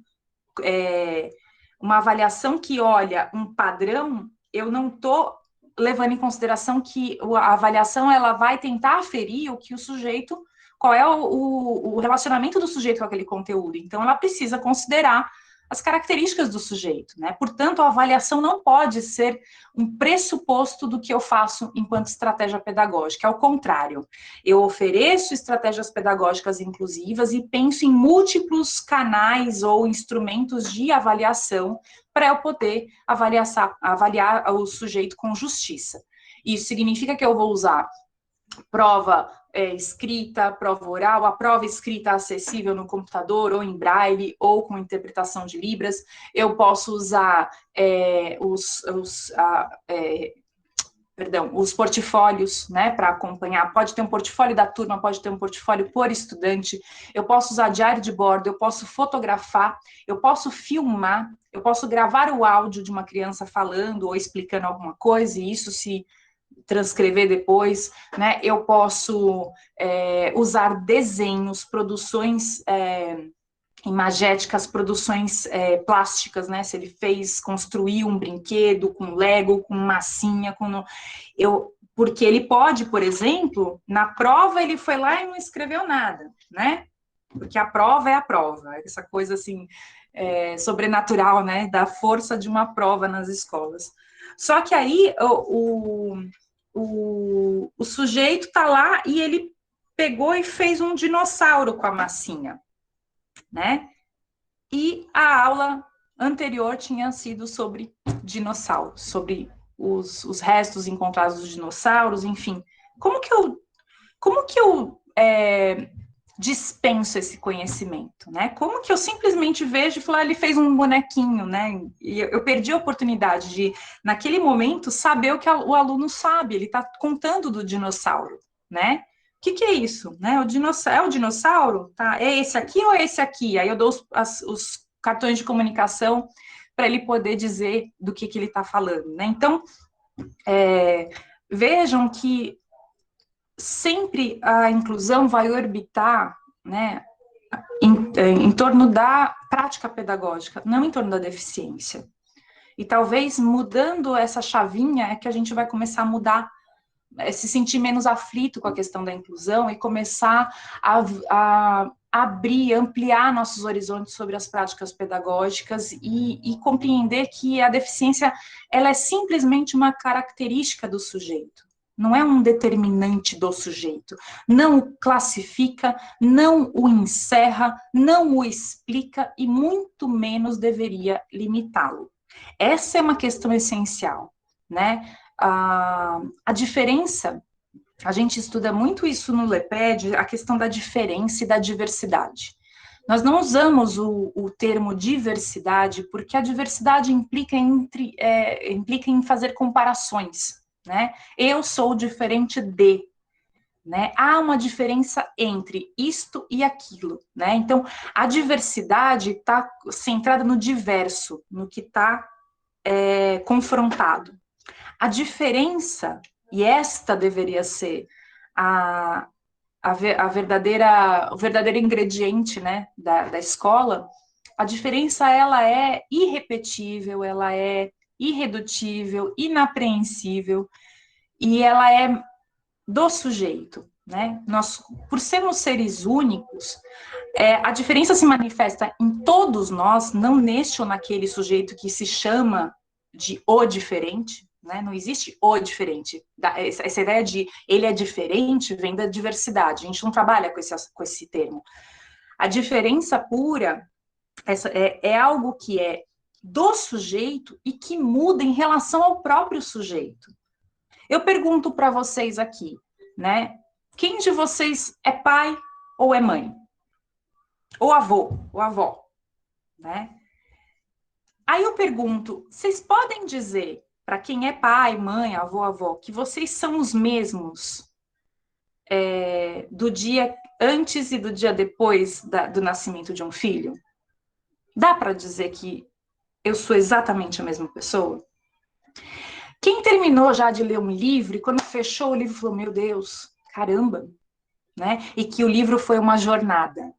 que olha um padrão, eu não estou levando em consideração que a avaliação ela vai tentar aferir o que o sujeito, qual é o relacionamento do sujeito com aquele conteúdo. Então, ela precisa considerar as características do sujeito, né? Portanto, a avaliação não pode ser um pressuposto do que eu faço enquanto estratégia pedagógica. Ao contrário, eu ofereço estratégias pedagógicas inclusivas e penso em múltiplos canais ou instrumentos de avaliação para eu poder avaliar o sujeito com justiça. Isso significa que eu vou usar prova escrita, prova oral, a prova escrita acessível no computador, ou em braille, ou com interpretação de Libras. Eu posso usar os portfólios, né, para acompanhar. Pode ter um portfólio da turma, pode ter um portfólio por estudante. Eu posso usar diário de bordo, eu posso fotografar, eu posso filmar, eu posso gravar o áudio de uma criança falando ou explicando alguma coisa, e isso se transcrever depois, né? Eu posso usar desenhos, produções imagéticas, produções plásticas, né? Se ele construiu um brinquedo com Lego, com massinha, porque ele pode, por exemplo, na prova ele foi lá e não escreveu nada, né? Porque a prova é a prova, essa coisa assim sobrenatural, né? Da força de uma prova nas escolas. Só que aí o sujeito está lá e ele pegou e fez um dinossauro com a massinha, né? E a aula anterior tinha sido sobre dinossauros, sobre os restos encontrados dos dinossauros, enfim. Como que eu dispenso esse conhecimento, né? Como que eu simplesmente vejo e falo, ele fez um bonequinho, né? E eu perdi a oportunidade de, naquele momento, saber o que o aluno sabe. Ele está contando do dinossauro, né? O que é isso, né? O dinossauro, é o dinossauro? Tá? É esse aqui ou é esse aqui? Aí eu dou os cartões de comunicação para ele poder dizer do que ele está falando, né? Então, vejam que sempre a inclusão vai orbitar, né, em torno da prática pedagógica, não em torno da deficiência. E talvez mudando essa chavinha é que a gente vai começar a mudar, se sentir menos aflito com a questão da inclusão e começar a abrir, ampliar nossos horizontes sobre as práticas pedagógicas e compreender que a deficiência, ela é simplesmente uma característica do sujeito. Não é um determinante do sujeito, não o classifica, não o encerra, não o explica e muito menos deveria limitá-lo. Essa é uma questão essencial, né? A diferença, a gente estuda muito isso no LEPED, a questão da diferença e da diversidade. Nós não usamos o termo diversidade porque a diversidade implica em fazer comparações, né? Eu sou diferente de, né? Há uma diferença entre isto e aquilo, né? Então, a diversidade está centrada no diverso, no que está confrontado. A diferença, e esta deveria ser o verdadeiro ingrediente, né, da escola, a diferença, ela é irrepetível, ela é irredutível, inapreensível, e ela é do sujeito, né? Nós, por sermos seres únicos, a diferença se manifesta em todos nós, não neste ou naquele sujeito que se chama de o diferente, né? Não existe o diferente. Essa ideia de ele é diferente vem da diversidade, a gente não trabalha com esse termo. A diferença pura é algo que é do sujeito e que muda em relação ao próprio sujeito. Eu pergunto para vocês aqui, né? Quem de vocês é pai ou é mãe? Ou avô, ou avó, né? Aí eu pergunto, vocês podem dizer para quem é pai, mãe, avô, avó, que vocês são os mesmos do dia antes e do dia depois do nascimento de um filho? Dá para dizer que eu sou exatamente a mesma pessoa? Quem terminou já de ler um livro e quando fechou o livro falou, meu Deus, caramba, né? E que o livro foi uma jornada,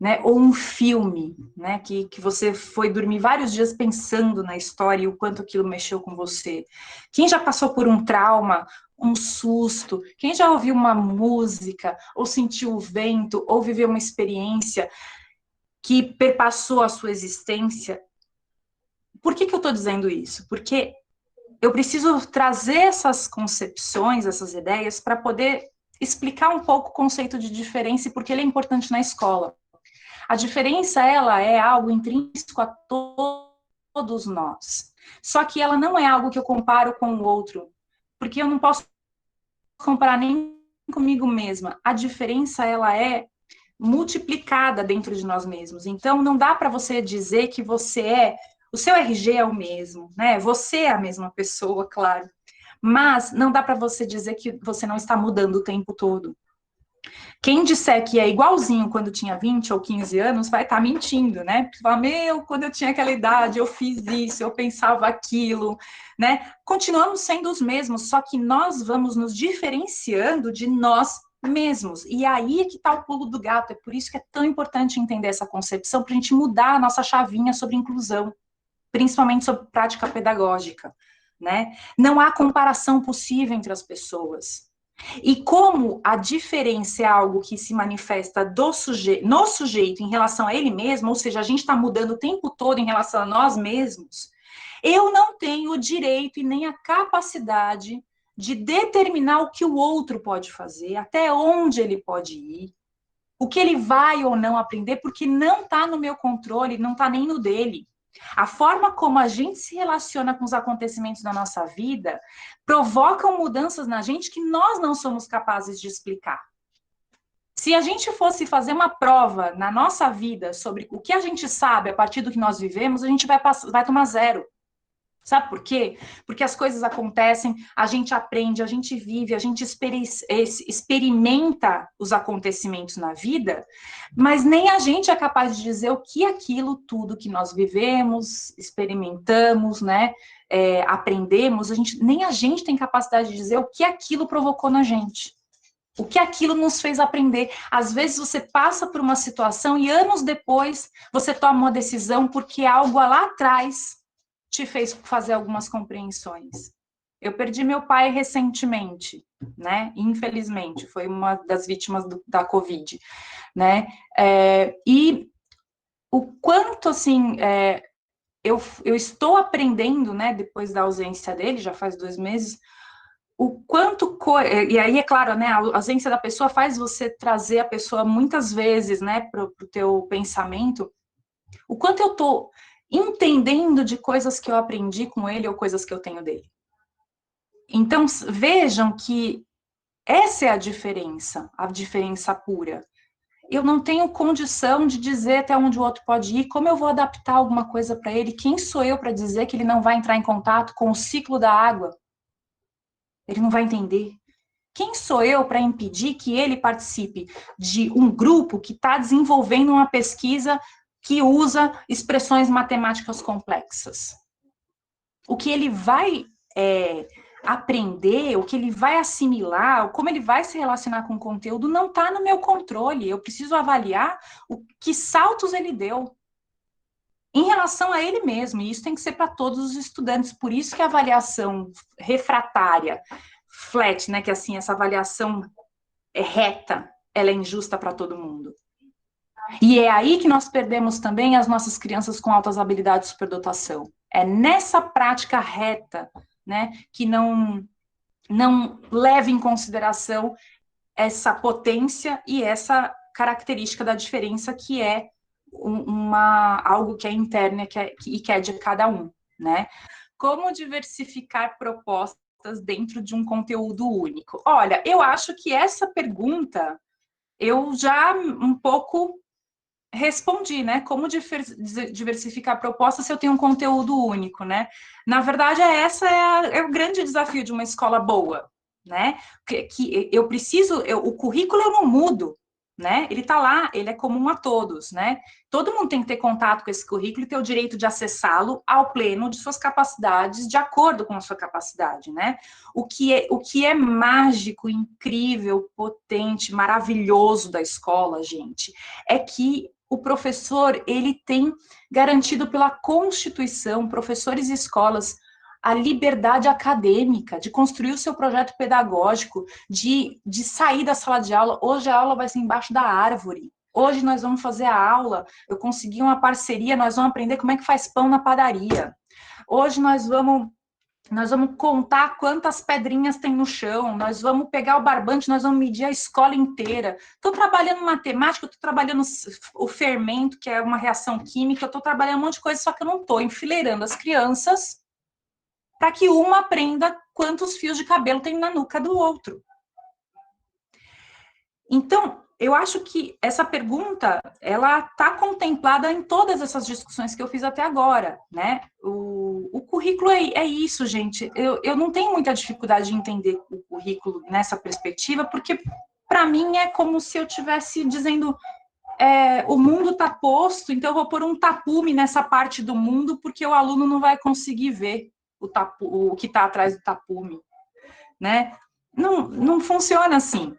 né? Ou um filme, né? Que você foi dormir vários dias pensando na história e o quanto aquilo mexeu com você. Quem já passou por um trauma, um susto, quem já ouviu uma música, ou sentiu o vento, ou viveu uma experiência que perpassou a sua existência? Por que eu estou dizendo isso? Porque eu preciso trazer essas concepções, essas ideias, para poder explicar um pouco o conceito de diferença e por que ele é importante na escola. A diferença, ela é algo intrínseco a todos nós. Só que ela não é algo que eu comparo com o outro, porque eu não posso comparar nem comigo mesma. A diferença, ela é multiplicada dentro de nós mesmos. Então, não dá para você dizer que o seu RG é o mesmo, né? Você é a mesma pessoa, claro. Mas não dá para você dizer que você não está mudando o tempo todo. Quem disser que é igualzinho quando tinha 20 ou 15 anos, vai estar mentindo, né? Fala, quando eu tinha aquela idade, eu fiz isso, eu pensava aquilo, né? Continuamos sendo os mesmos, só que nós vamos nos diferenciando de nós mesmos. E aí é que está o pulo do gato. É por isso que é tão importante entender essa concepção, para a gente mudar a nossa chavinha sobre inclusão, principalmente sobre prática pedagógica, né? Não há comparação possível entre as pessoas. E como a diferença é algo que se manifesta no sujeito em relação a ele mesmo, ou seja, a gente está mudando o tempo todo em relação a nós mesmos, eu não tenho o direito e nem a capacidade de determinar o que o outro pode fazer, até onde ele pode ir, o que ele vai ou não aprender, porque não está no meu controle, não está nem no dele. A forma como a gente se relaciona com os acontecimentos da nossa vida provocam mudanças na gente que nós não somos capazes de explicar. Se a gente fosse fazer uma prova na nossa vida sobre o que a gente sabe a partir do que nós vivemos, a gente vai tomar 0. Sabe por quê? Porque as coisas acontecem, a gente aprende, a gente vive, a gente experimenta os acontecimentos na vida, mas nem a gente é capaz de dizer o que aquilo tudo que nós vivemos, experimentamos, né, aprendemos, nem a gente tem capacidade de dizer o que aquilo provocou na gente. O que aquilo nos fez aprender. Às vezes você passa por uma situação e anos depois você toma uma decisão porque algo lá atrás te fez fazer algumas compreensões. Eu perdi meu pai recentemente, né? Infelizmente, foi uma das vítimas da Covid, né? E o quanto, assim, eu estou aprendendo, né? Depois da ausência dele, já faz 2 meses, o quanto... E aí, é claro, né? A ausência da pessoa faz você trazer a pessoa muitas vezes, né? Para o teu pensamento. O quanto eu estou entendendo de coisas que eu aprendi com ele ou coisas que eu tenho dele. Então, vejam que essa é a diferença pura. Eu não tenho condição de dizer até onde o outro pode ir, como eu vou adaptar alguma coisa para ele, quem sou eu para dizer que ele não vai entrar em contato com o ciclo da água? Ele não vai entender. Quem sou eu para impedir que ele participe de um grupo que está desenvolvendo uma pesquisa que usa expressões matemáticas complexas? O que ele vai aprender, o que ele vai assimilar, como ele vai se relacionar com o conteúdo, não está no meu controle. Eu preciso avaliar que saltos ele deu em relação a ele mesmo, e isso tem que ser para todos os estudantes. Por isso que a avaliação refratária, flat, né, que assim, essa avaliação reta, ela é injusta para todo mundo. E é aí que nós perdemos também as nossas crianças com altas habilidades de superdotação. É nessa prática reta, né, que não leva em consideração essa potência e essa característica da diferença que é algo que é interna e que é de cada um, né? Como diversificar propostas dentro de um conteúdo único? Olha, eu acho que essa pergunta eu já um pouco respondi, né? Como diversificar propostas se eu tenho um conteúdo único, né? Na verdade, é o grande desafio de uma escola boa, né? Que eu preciso, o currículo eu não mudo, né? Ele está lá, ele é comum a todos, né? Todo mundo tem que ter contato com esse currículo e ter o direito de acessá-lo ao pleno de suas capacidades, de acordo com a sua capacidade, né? O que é mágico, incrível, potente, maravilhoso da escola, gente, é que o professor, ele tem garantido pela Constituição, professores e escolas, a liberdade acadêmica, de construir o seu projeto pedagógico, de sair da sala de aula. Hoje a aula vai ser embaixo da árvore. Hoje nós vamos fazer a aula, eu consegui uma parceria, nós vamos aprender como é que faz pão na padaria. Hoje nós vamos contar quantas pedrinhas tem no chão, nós vamos pegar o barbante, nós vamos medir a escola inteira. Estou trabalhando matemática, estou trabalhando o fermento, que é uma reação química, eu estou trabalhando um monte de coisa, só que eu não estou enfileirando as crianças para que uma aprenda quantos fios de cabelo tem na nuca do outro. Então, eu acho que essa pergunta, ela está contemplada em todas essas discussões que eu fiz até agora, né? O currículo é isso, gente. Eu não tenho muita dificuldade de entender o currículo nessa perspectiva, porque, para mim, é como se eu estivesse dizendo, o mundo está posto, então eu vou pôr um tapume nessa parte do mundo, porque o aluno não vai conseguir ver o que está atrás do tapume, né? Não funciona assim.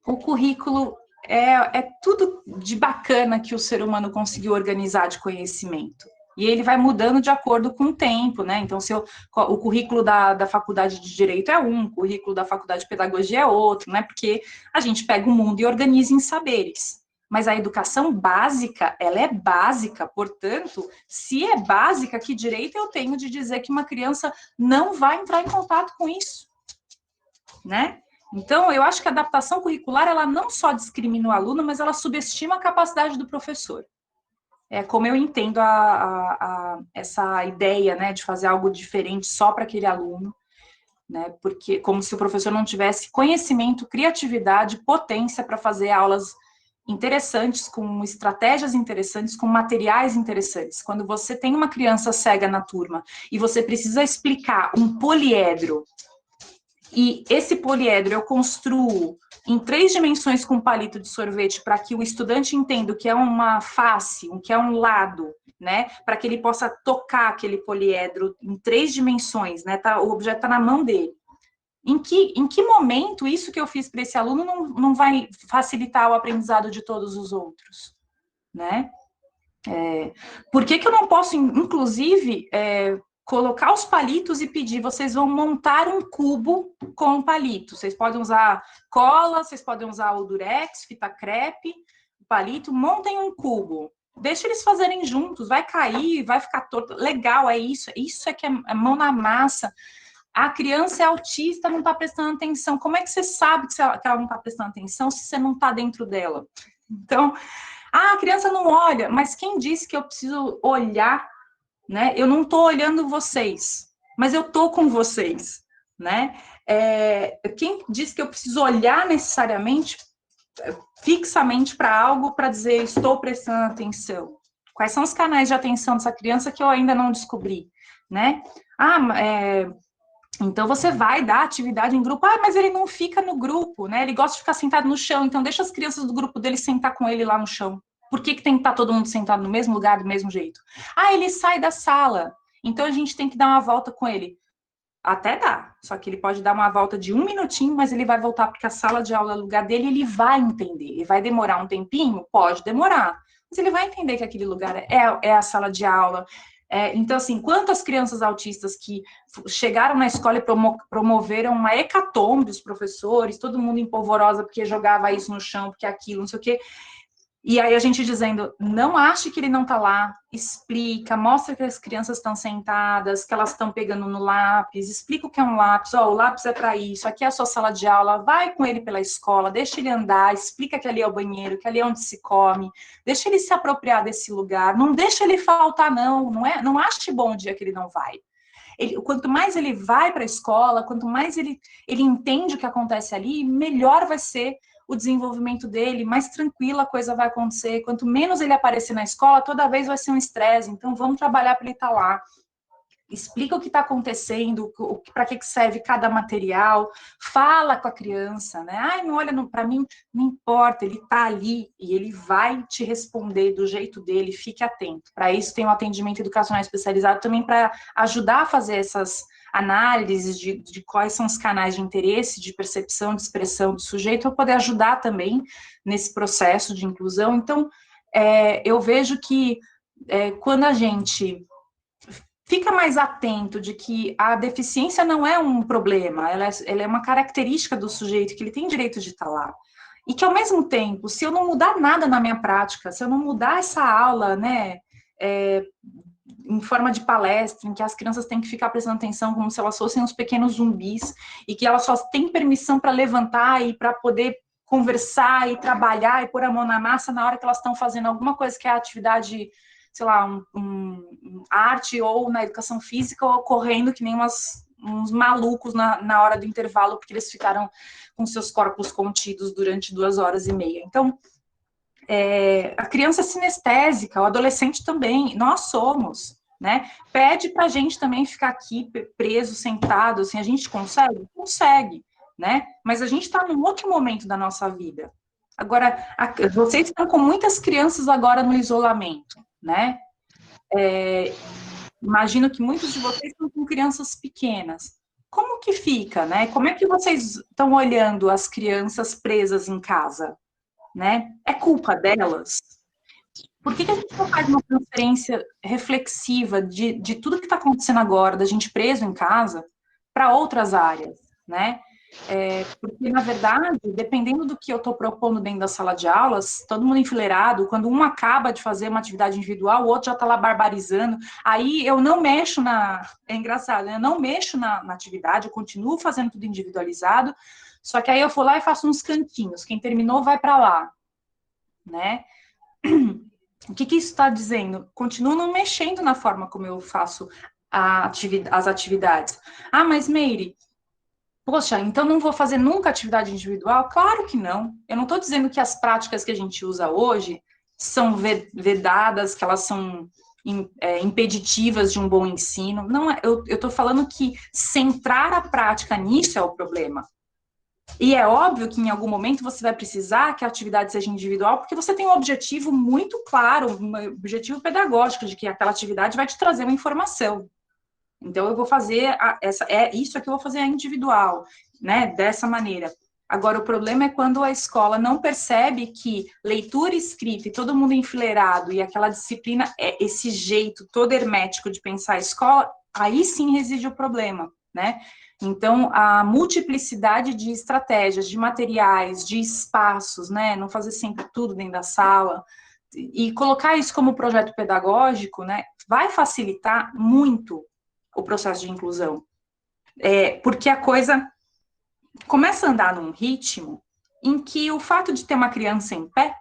O currículo é tudo de bacana que o ser humano conseguiu organizar de conhecimento. E ele vai mudando de acordo com o tempo, né? Então, o currículo da faculdade de Direito é um, o currículo da faculdade de Pedagogia é outro, né? Porque a gente pega o mundo e organiza em saberes. Mas a educação básica, ela é básica, portanto, se é básica, que direito eu tenho de dizer que uma criança não vai entrar em contato com isso, né? Então, eu acho que a adaptação curricular, ela não só discrimina o aluno, mas ela subestima a capacidade do professor. É como eu entendo essa ideia, né, de fazer algo diferente só para aquele aluno. né? Porque como se o professor não tivesse conhecimento, criatividade, potência para fazer aulas interessantes, com estratégias interessantes, com materiais interessantes. Quando você tem uma criança cega na turma e você precisa explicar um poliedro, e esse poliedro eu construo em 3 dimensões com palito de sorvete para que o estudante entenda o que é uma face, o que é um lado, né? Para que ele possa tocar aquele poliedro em 3 dimensões, né? Tá, o objeto está na mão dele. Em que momento isso que eu fiz para esse aluno não vai facilitar o aprendizado de todos os outros, né? Por que eu não posso, inclusive, colocar os palitos e pedir, vocês vão montar um cubo com palito. Vocês podem usar cola, vocês podem usar o durex, fita crepe, palito, montem um cubo. Deixa eles fazerem juntos, vai cair, vai ficar torto. Legal, isso é que é mão na massa. A criança é autista, não está prestando atenção. Como é que você sabe que ela não está prestando atenção se você não está dentro dela? Então, a criança não olha, mas quem disse que eu preciso olhar, né? Eu não estou olhando vocês, mas eu estou com vocês, né? Quem disse que eu preciso olhar necessariamente, fixamente para algo, para dizer estou prestando atenção? Quais são os canais de atenção dessa criança que eu ainda não descobri, né? Então, você vai dar atividade em grupo. Mas ele não fica no grupo, né? Ele gosta de ficar sentado no chão. Então, deixa as crianças do grupo dele sentar com ele lá no chão. Por que tem que estar todo mundo sentado no mesmo lugar, do mesmo jeito? Ele sai da sala. Então, a gente tem que dar uma volta com ele. Até dá. Só que ele pode dar uma volta de 1 minutinho, mas ele vai voltar porque a sala de aula é o lugar dele e ele vai entender. Ele vai demorar um tempinho? Pode demorar. Mas ele vai entender que aquele lugar é a sala de aula. Então, assim, quantas crianças autistas que chegaram na escola e promoveram uma hecatombe, os professores, todo mundo em polvorosa porque jogava isso no chão, porque aquilo, não sei o quê. E aí a gente dizendo, não ache que ele não está lá, explica, mostra que as crianças estão sentadas, que elas estão pegando no lápis, explica o que é um lápis, o lápis é para isso, aqui é a sua sala de aula, vai com ele pela escola, deixa ele andar, explica que ali é o banheiro, que ali é onde se come, deixa ele se apropriar desse lugar, não deixa ele faltar não ache bom o dia que ele não vai. Quanto mais ele vai para a escola, quanto mais ele entende o que acontece ali, melhor vai ser o desenvolvimento dele, mais tranquila a coisa vai acontecer. Quanto menos ele aparecer na escola, toda vez vai ser um estresse. Então, vamos trabalhar para ele estar lá. Explica o que está acontecendo, para que serve cada material, fala com a criança, né? Não olha para mim, não importa, ele está ali e ele vai te responder do jeito dele, fique atento. Para isso tem um atendimento educacional especializado também para ajudar a fazer essas análises de quais são os canais de interesse, de percepção, de expressão do sujeito, para poder ajudar também nesse processo de inclusão. Então, eu vejo que quando a gente fica mais atento de que a deficiência não é um problema, ela é uma característica do sujeito, que ele tem direito de estar lá. E que, ao mesmo tempo, se eu não mudar nada na minha prática, se eu não mudar essa aula, né, em forma de palestra, em que as crianças têm que ficar prestando atenção como se elas fossem uns pequenos zumbis, e que elas só têm permissão para levantar e para poder conversar e trabalhar e pôr a mão na massa na hora que elas estão fazendo alguma coisa que é a atividade, sei lá, arte ou na educação física, ou correndo que nem uns malucos na hora do intervalo, porque eles ficaram com seus corpos contidos durante 2h30. Então, a criança é sinestésica, o adolescente também, nós somos, né? Pede para a gente também ficar aqui preso, sentado, assim, a gente consegue? Consegue, né? Mas a gente está num outro momento da nossa vida. Agora, vocês estão com muitas crianças agora no isolamento, né? Imagino que muitos de vocês estão com crianças pequenas. Como que fica, né? Como é que vocês estão olhando as crianças presas em casa, né? É culpa delas? Por que a gente não faz uma transferência reflexiva de tudo que está acontecendo agora, da gente preso em casa, para outras áreas, né? Porque, na verdade, dependendo do que eu estou propondo dentro da sala de aulas, todo mundo enfileirado, quando um acaba de fazer uma atividade individual, o outro já está lá barbarizando, aí eu não mexo É engraçado, eu não mexo na atividade, eu continuo fazendo tudo individualizado, só que aí eu vou lá e faço uns cantinhos, quem terminou vai para lá, né? O que isso está dizendo? Continuo não mexendo na forma como eu faço as atividades. Mas Meire, Poxa, então não vou fazer nunca atividade individual? Claro que não. Eu não estou dizendo que as práticas que a gente usa hoje são vedadas, que elas são impeditivas de um bom ensino. Não, eu estou falando que centrar a prática nisso é o problema. E é óbvio que em algum momento você vai precisar que a atividade seja individual, porque você tem um objetivo muito claro, um objetivo pedagógico, de que aquela atividade vai te trazer uma informação. Então, eu vou fazer isso aqui eu vou fazer a individual, né? Dessa maneira. Agora, o problema é quando a escola não percebe que leitura escrita e todo mundo enfileirado e aquela disciplina, esse jeito todo hermético de pensar a escola, aí sim reside o problema, né? Então, a multiplicidade de estratégias, de materiais, de espaços, né? Não fazer sempre tudo dentro da sala, e colocar isso como projeto pedagógico, né? Vai facilitar muito o processo de inclusão. Porque a coisa começa a andar num ritmo em que o fato de ter uma criança em pé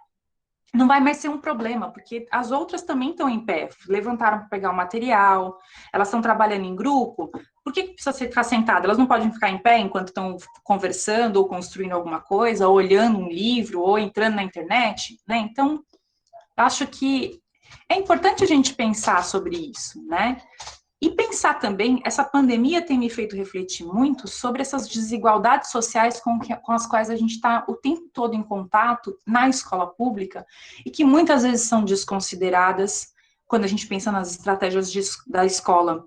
não vai mais ser um problema, porque as outras também estão em pé, levantaram para pegar o material, elas estão trabalhando em grupo, por que precisa ficar sentada? Elas não podem ficar em pé enquanto estão conversando ou construindo alguma coisa, ou olhando um livro, ou entrando na internet, né? Então, acho que é importante a gente pensar sobre isso, né? E pensar também, essa pandemia tem me feito refletir muito sobre essas desigualdades sociais com as quais a gente está o tempo todo em contato na escola pública e que muitas vezes são desconsideradas quando a gente pensa nas estratégias da escola.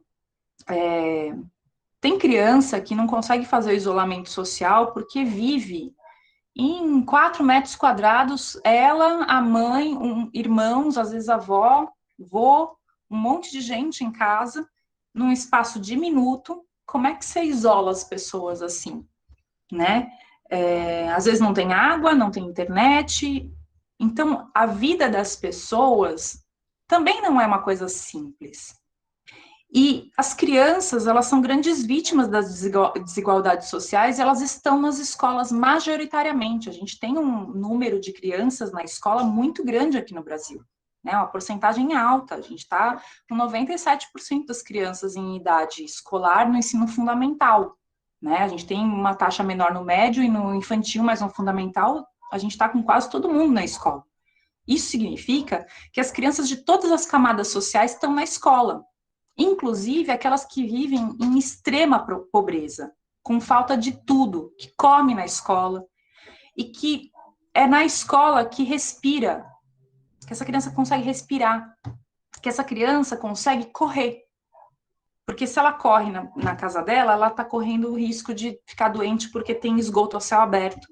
Tem criança que não consegue fazer o isolamento social porque vive em 4 metros quadrados, ela, a mãe, irmãos, às vezes a avó, vô, um monte de gente em casa, num espaço diminuto. Como é que você isola as pessoas assim, né? Às vezes não tem água, não tem internet. Então, a vida das pessoas também não é uma coisa simples. E as crianças, elas são grandes vítimas das desigualdades sociais e elas estão nas escolas majoritariamente. A gente tem um número de crianças na escola muito grande aqui no Brasil, né? Uma porcentagem alta. A gente está com 97% das crianças em idade escolar no ensino fundamental, né? A gente tem uma taxa menor no médio e no infantil, mas no fundamental a gente está com quase todo mundo na escola. Isso significa que as crianças de todas as camadas sociais estão na escola, inclusive aquelas que vivem em extrema pobreza, com falta de tudo, que come na escola, e que é na escola que respira, que essa criança consegue respirar, que essa criança consegue correr. Porque se ela corre na casa dela, ela está correndo o risco de ficar doente porque tem esgoto a céu aberto,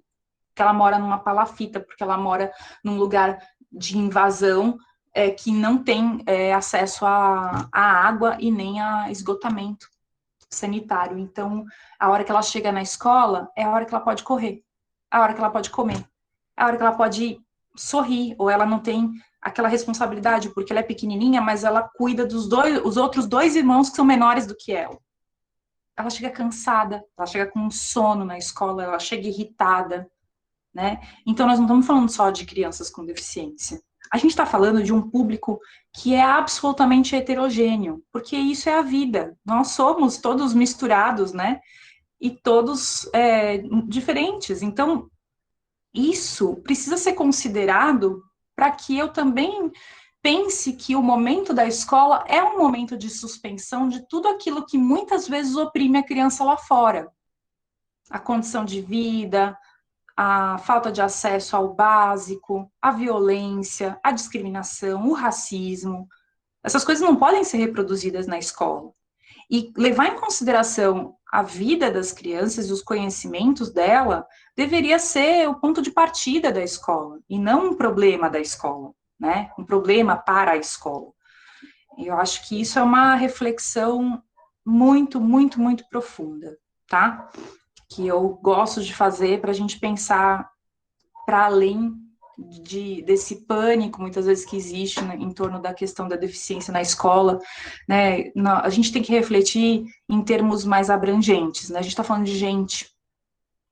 porque ela mora numa palafita, porque ela mora num lugar de invasão que não tem acesso à água e nem a esgotamento sanitário. Então, a hora que ela chega na escola é a hora que ela pode correr, a hora que ela pode comer, a hora que ela pode sorrir, ou ela não tem aquela responsabilidade, porque ela é pequenininha, mas ela cuida os outros 2 irmãos que são menores do que ela. Ela chega cansada, ela chega com sono na escola, ela chega irritada, né? Então, nós não estamos falando só de crianças com deficiência. A gente está falando de um público que é absolutamente heterogêneo, porque isso é a vida. Nós somos todos misturados, né? E todos diferentes. Então, isso precisa ser considerado para que eu também pense que o momento da escola é um momento de suspensão de tudo aquilo que muitas vezes oprime a criança lá fora. A condição de vida, a falta de acesso ao básico, a violência, a discriminação, o racismo. Essas coisas não podem ser reproduzidas na escola. E levar em consideração a vida das crianças e os conhecimentos dela deveria ser o ponto de partida da escola, e não um problema da escola, né? Um problema para a escola. E eu acho que isso é uma reflexão muito, muito, muito profunda, tá? Que eu gosto de fazer para a gente pensar para além desse pânico, muitas vezes, que existe, né, em torno da questão da deficiência na escola, né? A gente tem que refletir em termos mais abrangentes, né? A gente está falando de gente,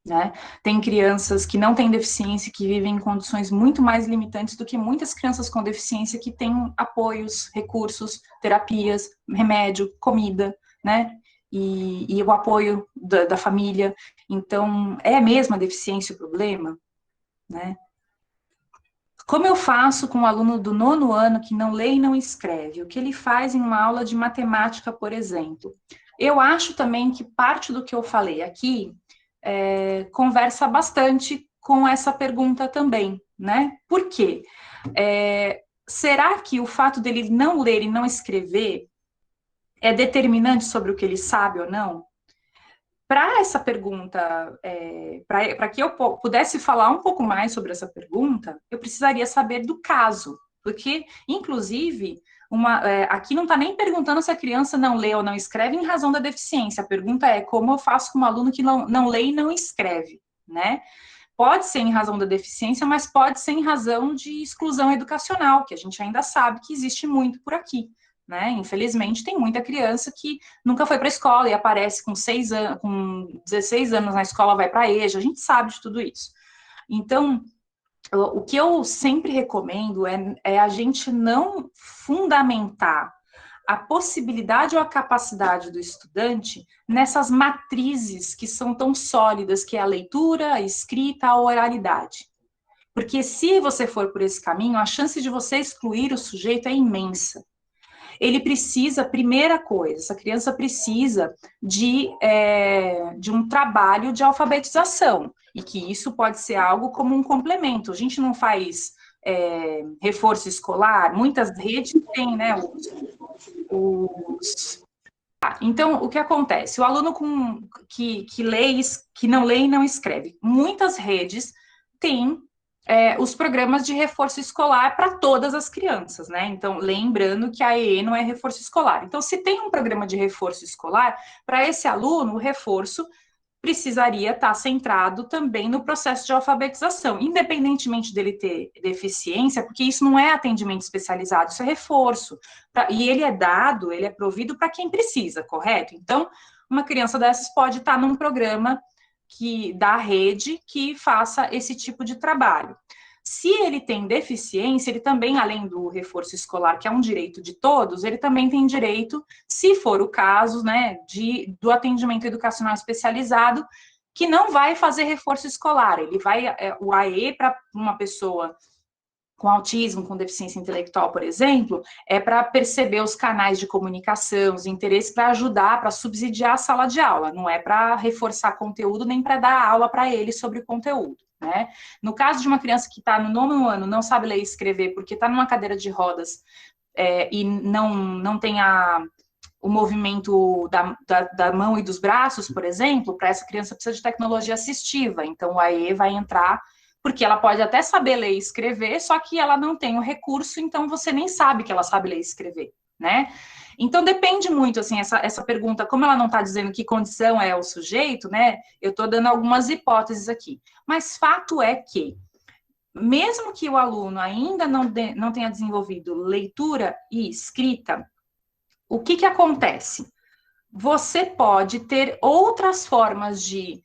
né? Tem crianças que não têm deficiência, que vivem em condições muito mais limitantes do que muitas crianças com deficiência que têm apoios, recursos, terapias, remédio, comida, né? E o apoio da família. Então, é mesmo a deficiência o problema, né? Como eu faço com um aluno do 9º ano que não lê e não escreve? O que ele faz em uma aula de matemática, por exemplo? Eu acho também que parte do que eu falei aqui conversa bastante com essa pergunta também, né? Por quê? Será que o fato dele não ler e não escrever é determinante sobre o que ele sabe ou não? Para essa pergunta, para que eu pudesse falar um pouco mais sobre essa pergunta, eu precisaria saber do caso, porque, inclusive, aqui não está nem perguntando se a criança não lê ou não escreve em razão da deficiência, a pergunta é como eu faço com um aluno que não lê e não escreve, né? Pode ser em razão da deficiência, mas pode ser em razão de exclusão educacional, que a gente ainda sabe que existe muito por aqui. Né? Infelizmente, tem muita criança que nunca foi para a escola e aparece com 16 anos na escola, vai para a EJA, a gente sabe de tudo isso. Então, o que eu sempre recomendo é a gente não fundamentar a possibilidade ou a capacidade do estudante nessas matrizes que são tão sólidas, que é a leitura, a escrita, a oralidade. Porque se você for por esse caminho, a chance de você excluir o sujeito é imensa. Ele precisa, primeira coisa, essa criança precisa de um trabalho de alfabetização, e que isso pode ser algo como um complemento. A gente não faz reforço escolar, muitas redes têm, né, Então, o que acontece? O aluno que não lê e não escreve, muitas redes têm os programas de reforço escolar para todas as crianças, né? Então, lembrando que a EE não é reforço escolar. Então, se tem um programa de reforço escolar, para esse aluno, o reforço precisaria estar centrado também no processo de alfabetização, independentemente dele ter deficiência, porque isso não é atendimento especializado, isso é reforço. E ele é provido para quem precisa, correto? Então, uma criança dessas pode estar num programa da rede que faça esse tipo de trabalho. Se ele tem deficiência, ele também, além do reforço escolar, que é um direito de todos, ele também tem direito, se for o caso, né, do atendimento educacional especializado, que não vai fazer reforço escolar. Ele vai, o AE para uma pessoa com autismo, com deficiência intelectual, por exemplo, é para perceber os canais de comunicação, os interesses, para ajudar, para subsidiar a sala de aula, não é para reforçar conteúdo, nem para dar aula para ele sobre o conteúdo, né? No caso de uma criança que está no 9º ano, não sabe ler e escrever, porque está numa cadeira de rodas e não tem o movimento da mão e dos braços, por exemplo, para essa criança precisa de tecnologia assistiva, então o AE vai entrar porque ela pode até saber ler e escrever, só que ela não tem o recurso, então você nem sabe que ela sabe ler e escrever, né? Então, depende muito, assim, essa pergunta, como ela não está dizendo que condição é o sujeito, né? Eu estou dando algumas hipóteses aqui. Mas fato é que, mesmo que o aluno ainda não tenha desenvolvido leitura e escrita, o que acontece? Você pode ter outras formas de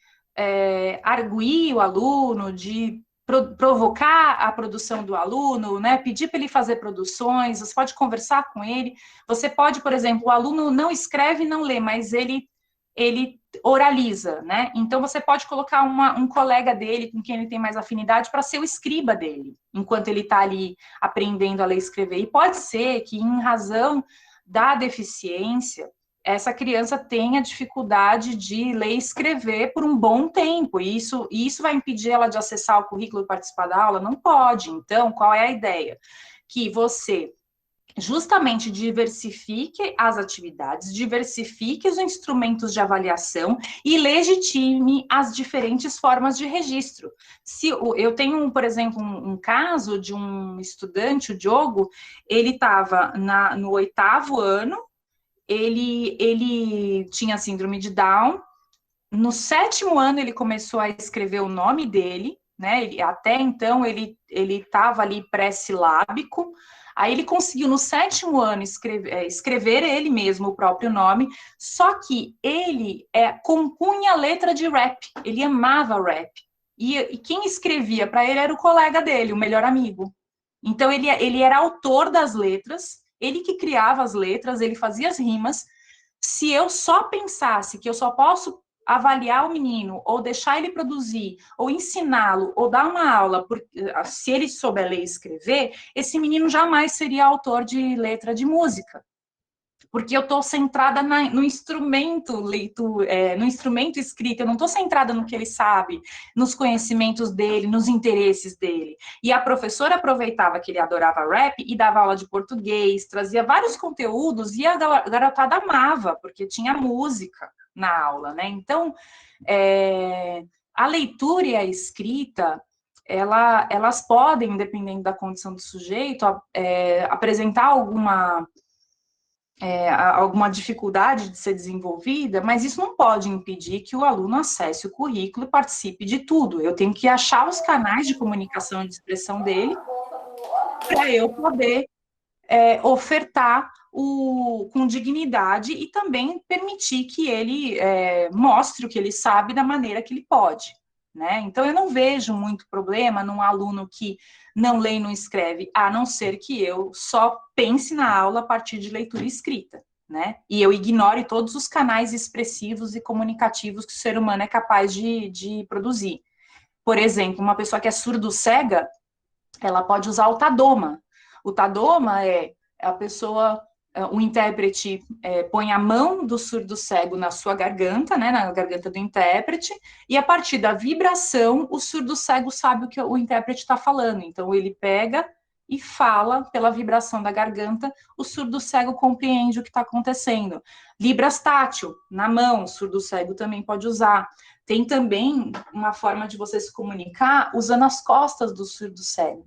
arguir o aluno, de provocar a produção do aluno, né? Pedir para ele fazer produções, você pode conversar com ele, você pode, por exemplo, o aluno não escreve e não lê, mas ele oraliza, né? Então você pode colocar um colega dele com quem ele tem mais afinidade para ser o escriba dele, enquanto ele está ali aprendendo a ler e escrever. E pode ser que, em razão da deficiência, essa criança tenha dificuldade de ler e escrever por um bom tempo, e isso vai impedir ela de acessar o currículo e participar da aula? Não pode. Então, qual é a ideia? Que você justamente diversifique as atividades, diversifique os instrumentos de avaliação e legitime as diferentes formas de registro. Se eu tenho, por exemplo, um caso de um estudante, o Diogo, ele estava no 8º ano, ele tinha síndrome de Down. No 7º ano, ele começou a escrever o nome dele, né? Até então, ele estava ali pré-silábico. Aí, ele conseguiu, no 7º ano, escrever ele mesmo o próprio nome. Só que ele compunha letra de rap. Ele amava rap. E quem escrevia para ele era o colega dele, o melhor amigo. Então, ele era autor das letras, ele que criava as letras, ele fazia as rimas. Se eu só pensasse que eu só posso avaliar o menino, ou deixar ele produzir, ou ensiná-lo, ou dar uma aula, se ele souber ler e escrever, esse menino jamais seria autor de letra de música. Porque eu estou centrada no instrumento no instrumento escrito, eu não estou centrada no que ele sabe, nos conhecimentos dele, nos interesses dele. E a professora aproveitava que ele adorava rap e dava aula de português, trazia vários conteúdos e a garotada amava, porque tinha música na aula, né? Então, a leitura e a escrita, elas podem, dependendo da condição do sujeito, apresentar alguma dificuldade de ser desenvolvida, mas isso não pode impedir que o aluno acesse o currículo e participe de tudo. Eu tenho que achar os canais de comunicação e de expressão dele para eu poder ofertar com dignidade e também permitir que ele mostre o que ele sabe da maneira que ele pode, né? Então, eu não vejo muito problema num aluno que não lê e não escreve, a não ser que eu só pense na aula a partir de leitura e escrita, né? E eu ignore todos os canais expressivos e comunicativos que o ser humano é capaz de produzir. Por exemplo, uma pessoa que é surdo-cega, ela pode usar o Tadoma. O Tadoma a pessoa, o intérprete põe a mão do surdo-cego na sua garganta, né, na garganta do intérprete, e a partir da vibração, o surdo-cego sabe o que o intérprete está falando. Então, ele pega e fala pela vibração da garganta, o surdo-cego compreende o que está acontecendo. Libras tátil, na mão, o surdo-cego também pode usar. Tem também uma forma de você se comunicar usando as costas do surdo-cego.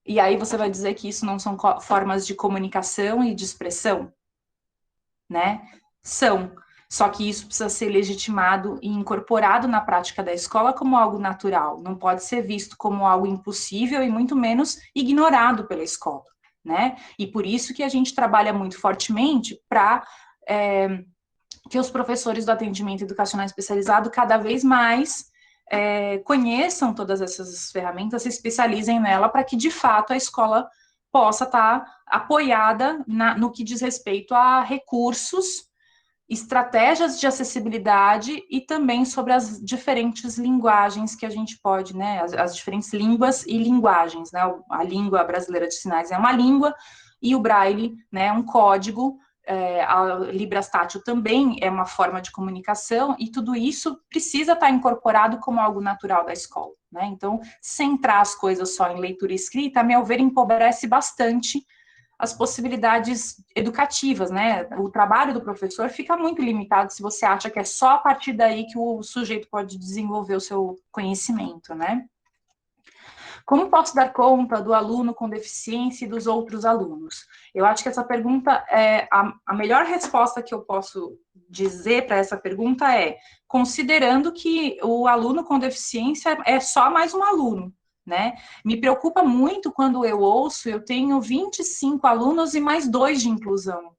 E aí você vai dizer que isso não são formas de comunicação e de expressão, né? São. Só que isso precisa ser legitimado e incorporado na prática da escola como algo natural. Não pode ser visto como algo impossível e muito menos ignorado pela escola, né? E por isso que a gente trabalha muito fortemente para que os professores do atendimento educacional especializado cada vez mais conheçam todas essas ferramentas, se especializem nela, para que, de fato, a escola possa estar apoiada no que diz respeito a recursos, estratégias de acessibilidade e também sobre as diferentes linguagens que a gente pode, né, as diferentes línguas e linguagens, né, a língua brasileira de sinais é uma língua e o Braille, né, é um código. A Libras Tátil também é uma forma de comunicação, e tudo isso precisa estar incorporado como algo natural da escola, né? Então, centrar as coisas só em leitura e escrita, a meu ver, empobrece bastante as possibilidades educativas, né? O trabalho do professor fica muito limitado se você acha que é só a partir daí que o sujeito pode desenvolver o seu conhecimento, né? Como posso dar conta do aluno com deficiência e dos outros alunos? Eu acho que essa pergunta, a melhor resposta que eu posso dizer para essa pergunta é, considerando que o aluno com deficiência é só mais um aluno, né? Me preocupa muito quando eu ouço, eu tenho 25 alunos e mais 2 de inclusão.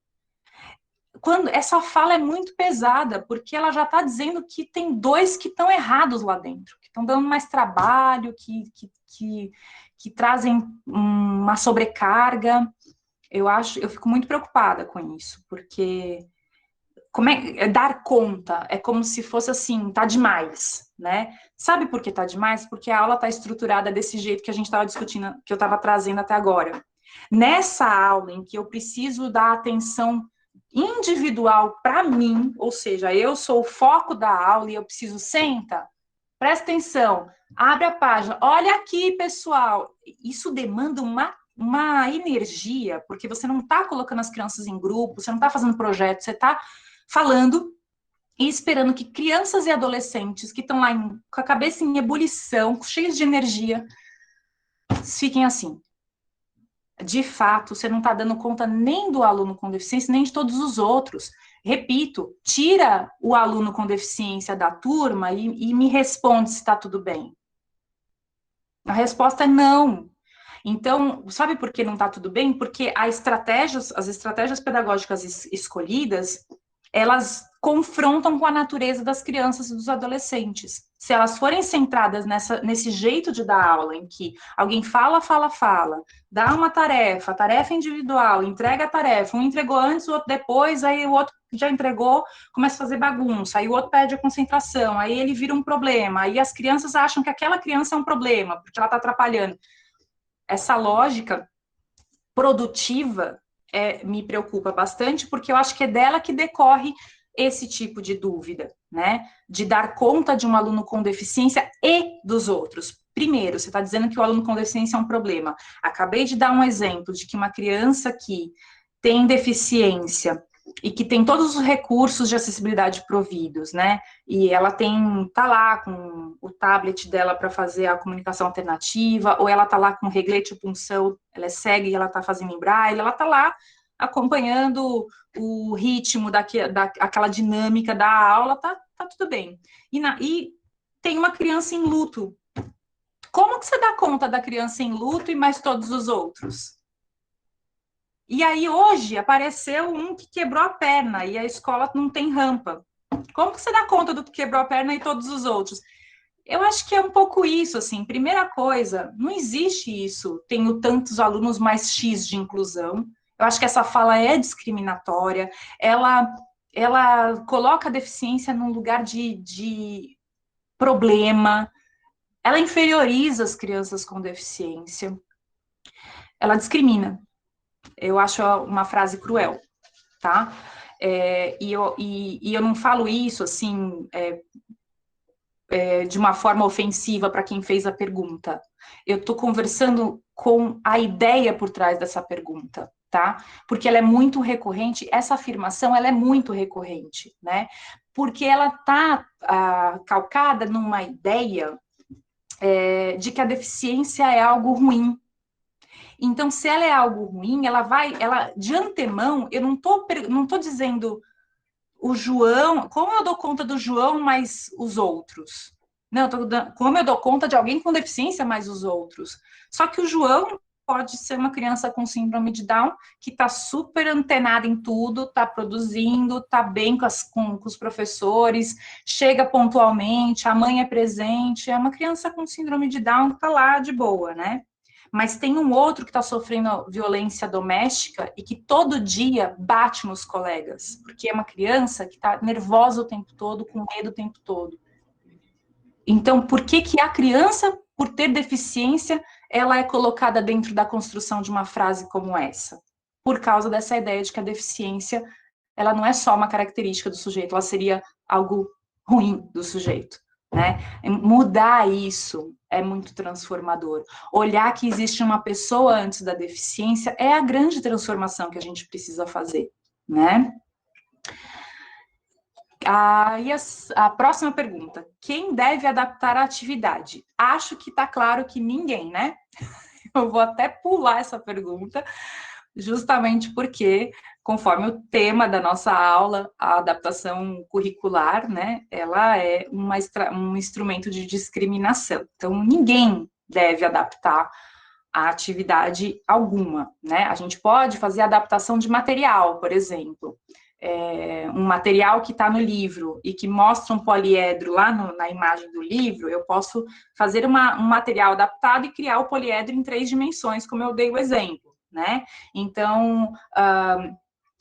Quando essa fala é muito pesada, porque ela já está dizendo que tem 2 que estão errados lá dentro, que estão dando mais trabalho, que trazem uma sobrecarga. Eu fico muito preocupada com isso, porque dar conta é como se fosse assim, tá demais, né? Sabe por que tá demais? Porque a aula tá estruturada desse jeito que a gente estava discutindo, que eu estava trazendo até agora. Nessa aula em que eu preciso dar atenção individual para mim, ou seja, eu sou o foco da aula e eu preciso, senta, presta atenção, abre a página, olha aqui, pessoal. Isso demanda uma energia, porque você não está colocando as crianças em grupo, você não está fazendo projeto, você está falando e esperando que crianças e adolescentes que estão lá com a cabeça em ebulição, cheios de energia, fiquem assim. De fato, você não está dando conta nem do aluno com deficiência, nem de todos os outros. Repito, tira o aluno com deficiência da turma e me responde se está tudo bem. A resposta é não. Então, sabe por que não está tudo bem? Porque as estratégias pedagógicas escolhidas, elas confrontam com a natureza das crianças e dos adolescentes. Se elas forem centradas nesse jeito de dar aula, em que alguém fala, dá uma tarefa individual, entrega a tarefa, um entregou antes, o outro depois, aí o outro que já entregou começa a fazer bagunça, aí o outro perde a concentração, aí ele vira um problema, aí as crianças acham que aquela criança é um problema, porque ela está atrapalhando. Essa lógica produtiva me preocupa bastante, porque eu acho que é dela que decorre esse tipo de dúvida, né? De dar conta de um aluno com deficiência e dos outros. Primeiro, você está dizendo que o aluno com deficiência é um problema. Acabei de dar um exemplo de que uma criança que tem deficiência e que tem todos os recursos de acessibilidade providos, né? E ela tá lá com o tablet dela para fazer a comunicação alternativa, ou ela tá lá com reglete ou punção, ela é cega e ela tá fazendo em braille, ela tá lá acompanhando o ritmo daquela dinâmica da aula, tá tudo bem. E tem uma criança em luto. Como que você dá conta da criança em luto e mais todos os outros? E aí, hoje, apareceu um que quebrou a perna e a escola não tem rampa. Como que você dá conta do que quebrou a perna e todos os outros? Eu acho que é um pouco isso, assim. Primeira coisa, não existe isso. Tenho tantos alunos mais X de inclusão. Eu acho que essa fala é discriminatória. Ela coloca a deficiência num lugar de problema. Ela inferioriza as crianças com deficiência. Ela discrimina. Eu acho uma frase cruel, tá? E eu não falo isso, assim, de uma forma ofensiva para quem fez a pergunta. Eu estou conversando com a ideia por trás dessa pergunta, tá? Porque ela é muito recorrente, essa afirmação, ela é muito recorrente, né? Porque ela está calcada numa ideia de que a deficiência é algo ruim. Então, se ela é algo ruim, de antemão, eu não tô dizendo o João, como eu dou conta do João mais os outros? Não, como eu dou conta de alguém com deficiência mais os outros? Só que o João pode ser uma criança com síndrome de Down que está super antenada em tudo, está produzindo, está bem com os professores, chega pontualmente, a mãe é presente, é uma criança com síndrome de Down que está lá de boa, né? Mas tem um outro que está sofrendo violência doméstica e que todo dia bate nos colegas, porque é uma criança que está nervosa o tempo todo, com medo o tempo todo. Então, por que a criança, por ter deficiência, ela é colocada dentro da construção de uma frase como essa? Por causa dessa ideia de que a deficiência, ela não é só uma característica do sujeito, ela seria algo ruim do sujeito. Né? Mudar isso é muito transformador. Olhar que existe uma pessoa antes da deficiência é a grande transformação que a gente precisa fazer, né? E a próxima pergunta: quem deve adaptar a atividade? Acho que está claro que ninguém, né? Eu vou até pular essa pergunta, justamente porque, conforme o tema da nossa aula, a adaptação curricular, né, ela é um instrumento de discriminação. Então, ninguém deve adaptar a atividade alguma, né? A gente pode fazer adaptação de material, por exemplo. Um material que está no livro e que mostra um poliedro lá na imagem do livro, eu posso fazer um material adaptado e criar o poliedro em 3 dimensões, como eu dei o exemplo, né? Então,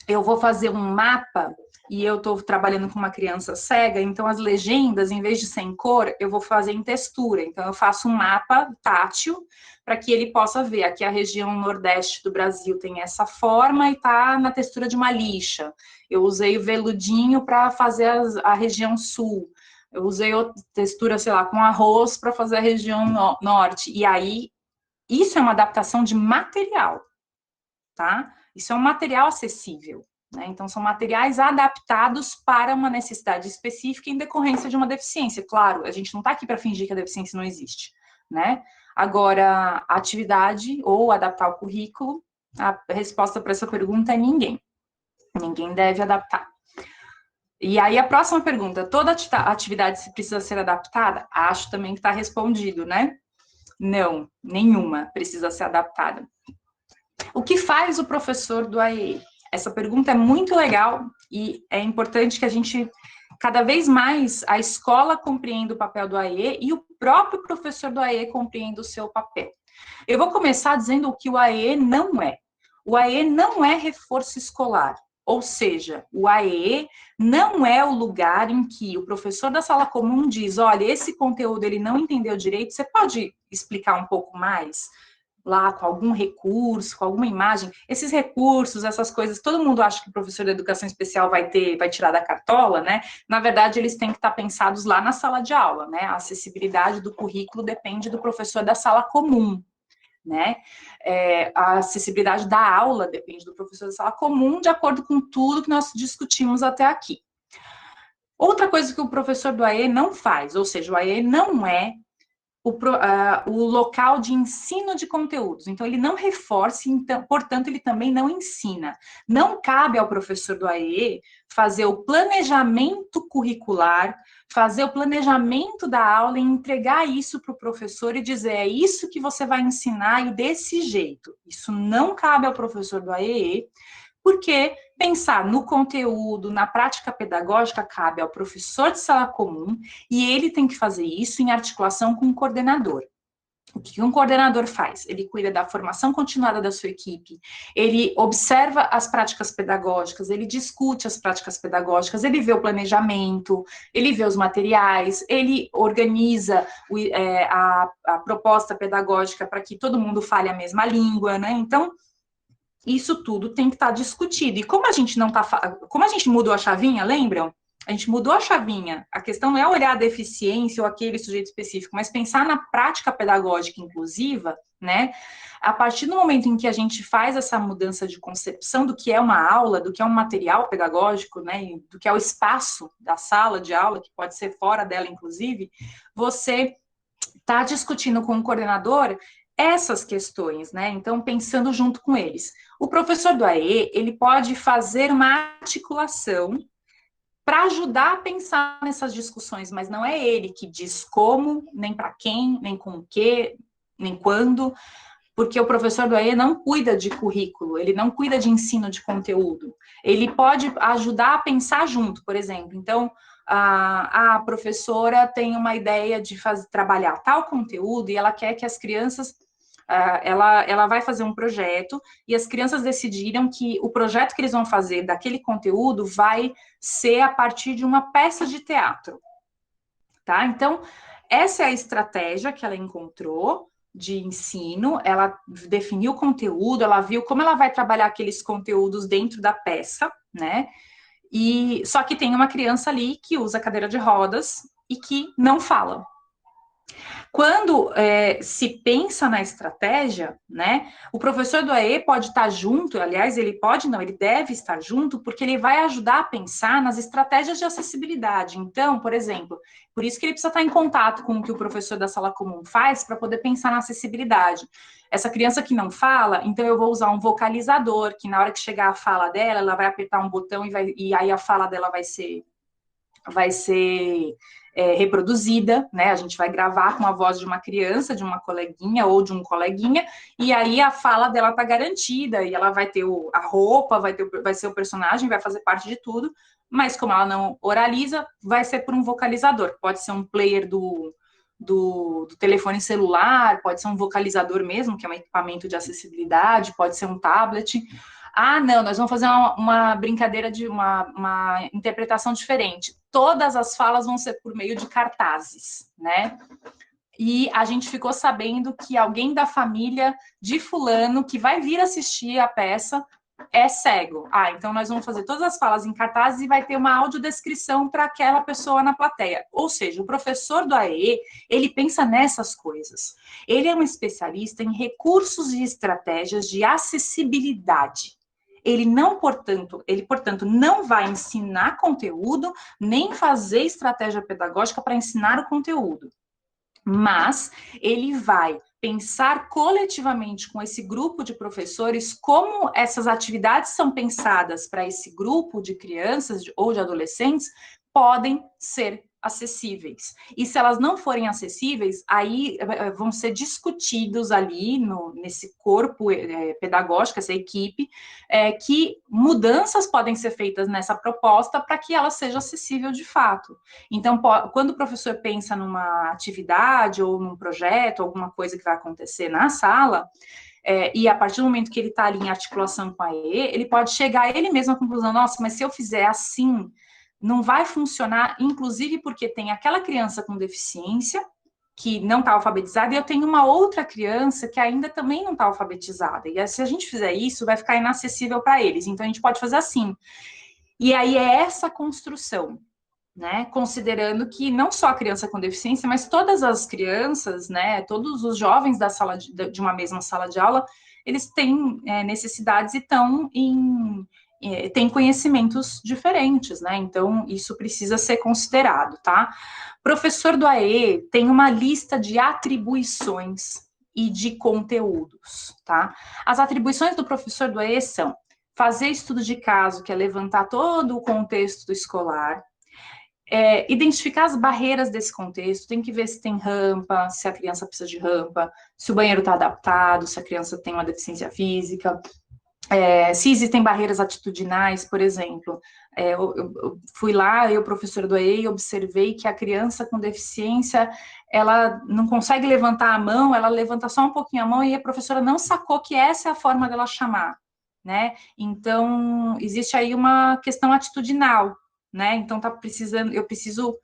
eu vou fazer um mapa e eu estou trabalhando com uma criança cega, então as legendas, em vez de ser em cor, eu vou fazer em textura. Então, eu faço um mapa tátil para que ele possa ver. Aqui a região nordeste do Brasil tem essa forma e está na textura de uma lixa. Eu usei o veludinho para fazer a região sul. Eu usei outra textura, sei lá, com arroz para fazer a região norte. E aí, isso é uma adaptação de material, tá? Isso é um material acessível, né? Então, são materiais adaptados para uma necessidade específica em decorrência de uma deficiência. Claro, a gente não está aqui para fingir que a deficiência não existe, né? Agora, a atividade ou adaptar o currículo, a resposta para essa pergunta é ninguém. Ninguém deve adaptar. E aí, a próxima pergunta: toda atividade precisa ser adaptada? Acho também que está respondido, né? Não, nenhuma precisa ser adaptada. O que faz o professor do AEE? Essa pergunta é muito legal e é importante que a gente, cada vez mais, a escola compreenda o papel do AE e o próprio professor do AE compreenda o seu papel. Eu vou começar dizendo o que o AE não é. O AE não é reforço escolar, ou seja, o AE não é o lugar em que o professor da sala comum diz, olha, esse conteúdo ele não entendeu direito, você pode explicar um pouco mais? Lá com algum recurso, com alguma imagem, esses recursos, essas coisas, todo mundo acha que o professor de educação especial vai tirar da cartola, né? Na verdade, eles têm que estar pensados lá na sala de aula, né? A acessibilidade do currículo depende do professor da sala comum, né? A acessibilidade da aula depende do professor da sala comum, de acordo com tudo que nós discutimos até aqui. Outra coisa que o professor do AE não faz, ou seja, o AE não é o local de ensino de conteúdos. Então, ele não reforça, então, portanto, ele também não ensina. Não cabe ao professor do AE fazer o planejamento curricular, fazer o planejamento da aula e entregar isso para o professor e dizer, é isso que você vai ensinar e desse jeito. Isso não cabe ao professor do AE, porque pensar no conteúdo, na prática pedagógica, cabe ao professor de sala comum e ele tem que fazer isso em articulação com o coordenador. O que um coordenador faz? Ele cuida da formação continuada da sua equipe, ele observa as práticas pedagógicas, ele discute as práticas pedagógicas, ele vê o planejamento, ele vê os materiais, ele organiza a proposta pedagógica para que todo mundo fale a mesma língua, né? Então, isso tudo tem que estar discutido. E como a gente não está, como a gente mudou a chavinha, lembram? A gente mudou a chavinha. A questão não é olhar a deficiência ou aquele sujeito específico, mas pensar na prática pedagógica inclusiva, né? A partir do momento em que a gente faz essa mudança de concepção do que é uma aula, do que é um material pedagógico, né? Do que é o espaço da sala de aula, que pode ser fora dela, inclusive, você está discutindo com o coordenador essas questões, né? Então, pensando junto com eles. O professor do AE, ele pode fazer uma articulação para ajudar a pensar nessas discussões, mas não é ele que diz como, nem para quem, nem com o quê, nem quando, porque o professor do AE não cuida de currículo, ele não cuida de ensino de conteúdo. Ele pode ajudar a pensar junto, por exemplo. Então, a professora tem uma ideia de trabalhar tal conteúdo e ela quer que as crianças ela vai fazer um projeto e as crianças decidiram que o projeto que eles vão fazer daquele conteúdo vai ser a partir de uma peça de teatro, tá? Então, essa é a estratégia que ela encontrou de ensino, ela definiu o conteúdo, ela viu como ela vai trabalhar aqueles conteúdos dentro da peça, né? E só que tem uma criança ali que usa cadeira de rodas e que não fala. Quando se pensa na estratégia, né, o professor do AE pode estar junto, aliás, ele pode não, ele deve estar junto, porque ele vai ajudar a pensar nas estratégias de acessibilidade. Então, por exemplo, por isso que ele precisa estar em contato com o que o professor da sala comum faz para poder pensar na acessibilidade. Essa criança que não fala, então eu vou usar um vocalizador, que na hora que chegar a fala dela, ela vai apertar um botão e aí a fala dela vai ser reproduzida, né? A gente vai gravar com a voz de uma criança, de uma coleguinha ou de um coleguinha, e aí a fala dela tá garantida, e ela vai ter a roupa, vai ser o personagem, vai fazer parte de tudo, mas como ela não oraliza, vai ser por um vocalizador. Pode ser um player do telefone celular, pode ser um vocalizador mesmo, que é um equipamento de acessibilidade, pode ser um tablet. Ah, não, nós vamos fazer uma brincadeira de uma interpretação diferente. Todas as falas vão ser por meio de cartazes, né? E a gente ficou sabendo que alguém da família de fulano que vai vir assistir a peça é cego. Ah, então nós vamos fazer todas as falas em cartazes e vai ter uma audiodescrição para aquela pessoa na plateia. Ou seja, o professor do AE, ele pensa nessas coisas. Ele é um especialista em recursos e estratégias de acessibilidade. Ele, portanto, não vai ensinar conteúdo, nem fazer estratégia pedagógica para ensinar o conteúdo. Mas ele vai pensar coletivamente com esse grupo de professores como essas atividades são pensadas para esse grupo de crianças ou de adolescentes podem ser acessíveis. E se elas não forem acessíveis, aí vão ser discutidos ali nesse corpo pedagógico, essa equipe, que mudanças podem ser feitas nessa proposta para que ela seja acessível de fato. Então, quando o professor pensa numa atividade ou num projeto, alguma coisa que vai acontecer na sala, e a partir do momento que ele está ali em articulação com a EE, ele pode chegar ele mesmo à conclusão, nossa, mas se eu fizer assim, não vai funcionar, inclusive porque tem aquela criança com deficiência, que não está alfabetizada, e eu tenho uma outra criança que ainda também não está alfabetizada. E se a gente fizer isso, vai ficar inacessível para eles. Então, a gente pode fazer assim. E aí é essa construção, né? Considerando que não só a criança com deficiência, mas todas as crianças, né? Todos os jovens da sala de uma mesma sala de aula, eles têm necessidades e estão tem conhecimentos diferentes, né? Então, isso precisa ser considerado, tá? Professor do AE tem uma lista de atribuições e de conteúdos, tá? As atribuições do professor do AE são fazer estudo de caso, que é levantar todo o contexto escolar, identificar as barreiras desse contexto, tem que ver se tem rampa, se a criança precisa de rampa, se o banheiro está adaptado, se a criança tem uma deficiência física, se existem barreiras atitudinais, por exemplo. Eu fui lá, eu, professora do AE, observei que a criança com deficiência, ela não consegue levantar a mão, ela levanta só um pouquinho a mão e a professora não sacou que essa é a forma dela chamar, né? Então, existe aí uma questão atitudinal, né? Então, eu preciso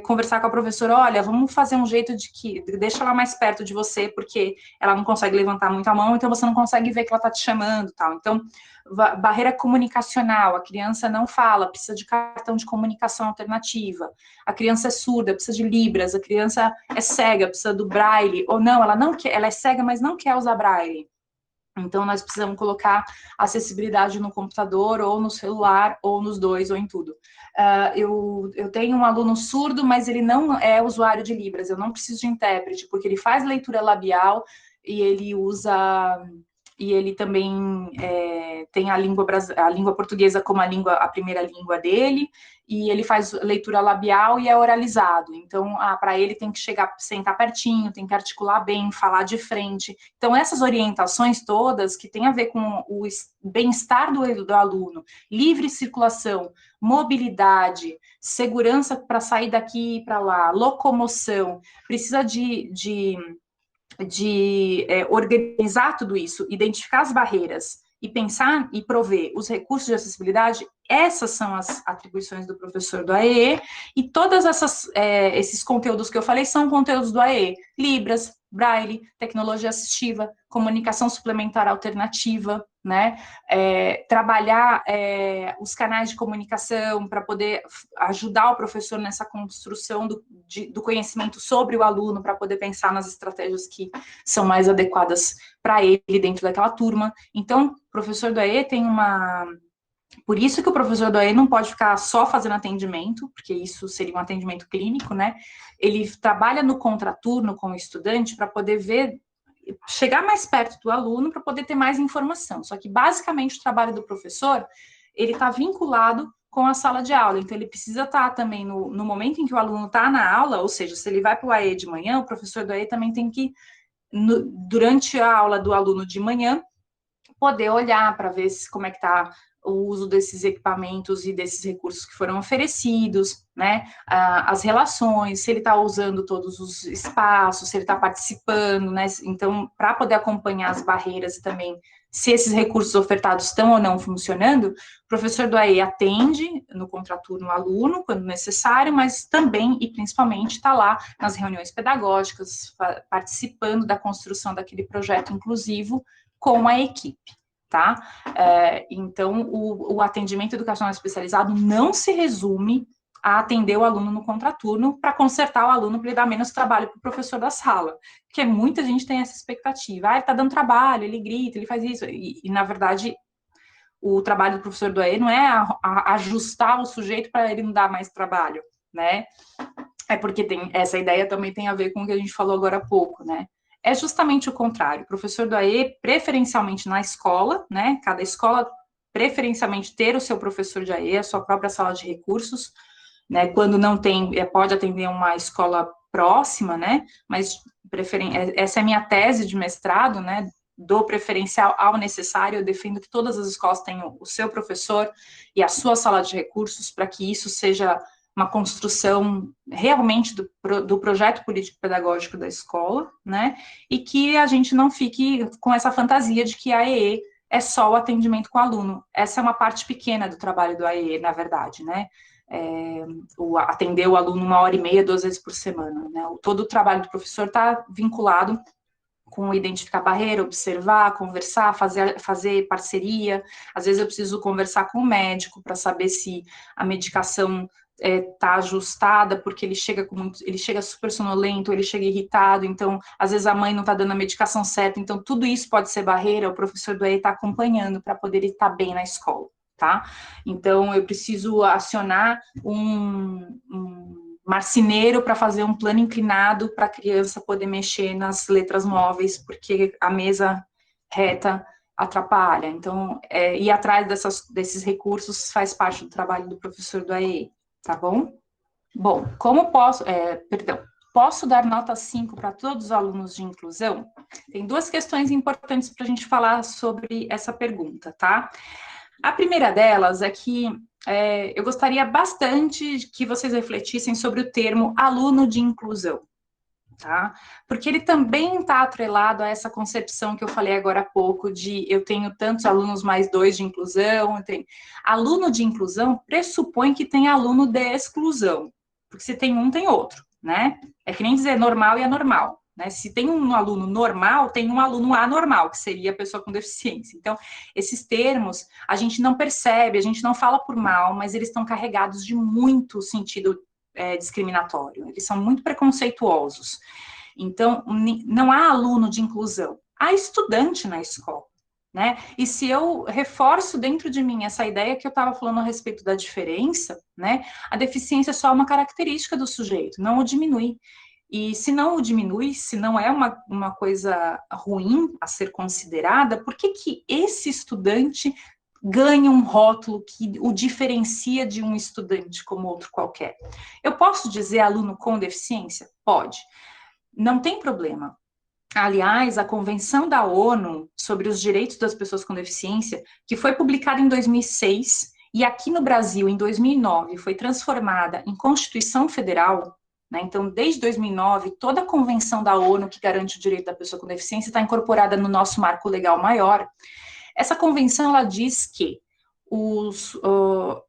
conversar com a professora, olha, vamos fazer um jeito de que, deixa ela mais perto de você, porque ela não consegue levantar muito a mão, então você não consegue ver que ela está te chamando, tal. Então, barreira comunicacional, a criança não fala, precisa de cartão de comunicação alternativa, a criança é surda, precisa de libras, a criança é cega, precisa do braille, ou não, ela é cega, mas não quer usar braille. Então, nós precisamos colocar acessibilidade no computador, ou no celular, ou nos dois, ou em tudo. Eu tenho um aluno surdo, mas ele não é usuário de Libras, eu não preciso de intérprete, porque ele faz leitura labial e ele usa... E ele também tem a língua portuguesa como a primeira língua dele, e ele faz leitura labial e é oralizado. Então, para ele tem que sentar pertinho, tem que articular bem, falar de frente. Então, essas orientações todas que têm a ver com o bem-estar do aluno, livre circulação, mobilidade, segurança para sair daqui e para lá, locomoção, precisa de organizar tudo isso, identificar as barreiras e pensar e prover os recursos de acessibilidade, essas são as atribuições do professor do AEE, e todos esses conteúdos que eu falei são conteúdos do AEE, Libras, Braille, tecnologia assistiva, comunicação suplementar alternativa, né? Trabalhar os canais de comunicação para poder ajudar o professor nessa construção do conhecimento sobre o aluno, para poder pensar nas estratégias que são mais adequadas para ele dentro daquela turma. Então, o professor do AE tem Por isso que o professor do AE não pode ficar só fazendo atendimento, porque isso seria um atendimento clínico, né? Ele trabalha no contraturno com o estudante para poder chegar mais perto do aluno para poder ter mais informação. Só que, basicamente, o trabalho do professor, ele está vinculado com a sala de aula. Então, ele precisa estar também no momento em que o aluno está na aula, ou seja, se ele vai para o AE de manhã, o professor do AE também tem que, durante a aula do aluno de manhã, poder olhar para ver como é que está o uso desses equipamentos e desses recursos que foram oferecidos, né? As relações, se ele está usando todos os espaços, se ele está participando, né? Então, para poder acompanhar as barreiras e também se esses recursos ofertados estão ou não funcionando, o professor do AE atende no contraturno o aluno, quando necessário, mas também e principalmente está lá nas reuniões pedagógicas, participando da construção daquele projeto inclusivo com a equipe. Tá? Então, o atendimento educacional especializado não se resume a atender o aluno no contraturno para consertar o aluno para ele dar menos trabalho para o professor da sala, porque muita gente tem essa expectativa, ele está dando trabalho, ele grita, ele faz isso, e na verdade, o trabalho do professor do AE não é ajustar o sujeito para ele não dar mais trabalho, né? É porque essa ideia também tem a ver com o que a gente falou agora há pouco, né? É justamente o contrário. O professor do AE, preferencialmente na escola, né? Cada escola, preferencialmente, ter o seu professor de AE, a sua própria sala de recursos. né, quando não tem, pode atender uma escola próxima, né, mas essa é a minha tese de mestrado, né, do preferencial ao necessário. Eu defendo que todas as escolas tenham o seu professor e a sua sala de recursos para que isso seja uma construção realmente do projeto político-pedagógico da escola, né, e que a gente não fique com essa fantasia de que a AEE é só o atendimento com o aluno. Essa é uma parte pequena do trabalho do AEE, na verdade, né, atender o aluno 1h30, 2 vezes por semana, né, todo o trabalho do professor está vinculado com identificar barreira, observar, conversar, fazer parceria. Às vezes eu preciso conversar com o médico para saber se a medicação está ajustada, porque ele chega super sonolento, ele chega irritado, então, às vezes a mãe não está dando a medicação certa, então tudo isso pode ser barreira, o professor do AEE está acompanhando para poder estar bem na escola, tá? Então, eu preciso acionar um marceneiro para fazer um plano inclinado para a criança poder mexer nas letras móveis, porque a mesa reta atrapalha. Então, ir atrás desses recursos faz parte do trabalho do professor do AEE, tá bom? Bom, como posso dar nota 5 para todos os alunos de inclusão? Tem 2 questões importantes para a gente falar sobre essa pergunta, tá? A primeira delas é que eu gostaria bastante que vocês refletissem sobre o termo aluno de inclusão, tá? Porque ele também está atrelado a essa concepção que eu falei agora há pouco, de eu tenho tantos alunos mais 2 de inclusão. Aluno de inclusão pressupõe que tem aluno de exclusão, porque se tem um, tem outro, né? É que nem dizer normal e anormal. Né? Se tem um aluno normal, tem um aluno anormal, que seria a pessoa com deficiência. Então, esses termos, a gente não percebe, a gente não fala por mal, mas eles estão carregados de muito sentido discriminatório. Eles são muito preconceituosos. Então, não há aluno de inclusão, há estudante na escola. Né? E se eu reforço dentro de mim essa ideia que eu estava falando a respeito da diferença, né? A deficiência é só uma característica do sujeito, não o diminui. E se não o diminui, se não é uma coisa ruim a ser considerada, por que esse estudante ganha um rótulo que o diferencia de um estudante como outro qualquer? Eu posso dizer aluno com deficiência? Pode. Não tem problema. Aliás, a Convenção da ONU sobre os Direitos das Pessoas com Deficiência, que foi publicada em 2006, e aqui no Brasil, em 2009, foi transformada em Constituição Federal. Então, desde 2009, toda a convenção da ONU que garante o direito da pessoa com deficiência está incorporada no nosso marco legal maior. Essa convenção, ela diz que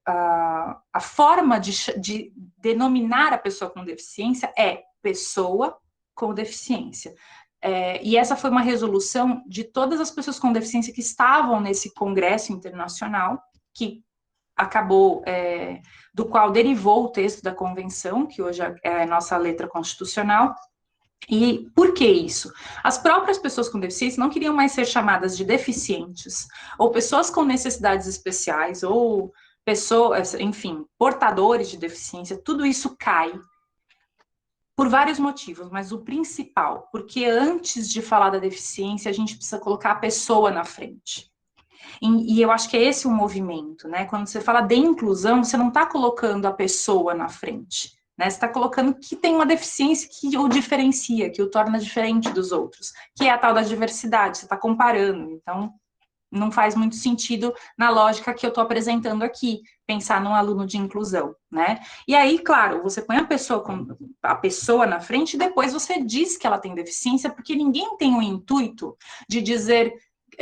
a forma de denominar a pessoa com deficiência é pessoa com deficiência. E essa foi uma resolução de todas as pessoas com deficiência que estavam nesse congresso internacional, que acabou, do qual derivou o texto da convenção, que hoje é a nossa letra constitucional. E por que isso? As próprias pessoas com deficiência não queriam mais ser chamadas de deficientes, ou pessoas com necessidades especiais, ou pessoas, enfim, portadores de deficiência. Tudo isso cai por vários motivos, mas o principal, porque antes de falar da deficiência, a gente precisa colocar a pessoa na frente. E eu acho que é esse o movimento, né? Quando você fala de inclusão, você não está colocando a pessoa na frente, né? Você está colocando que tem uma deficiência que o diferencia, que o torna diferente dos outros, que é a tal da diversidade, você está comparando. Então, não faz muito sentido na lógica que eu estou apresentando aqui, pensar num aluno de inclusão, né? E aí, claro, você põe a pessoa na frente e depois você diz que ela tem deficiência, porque ninguém tem o intuito de dizer,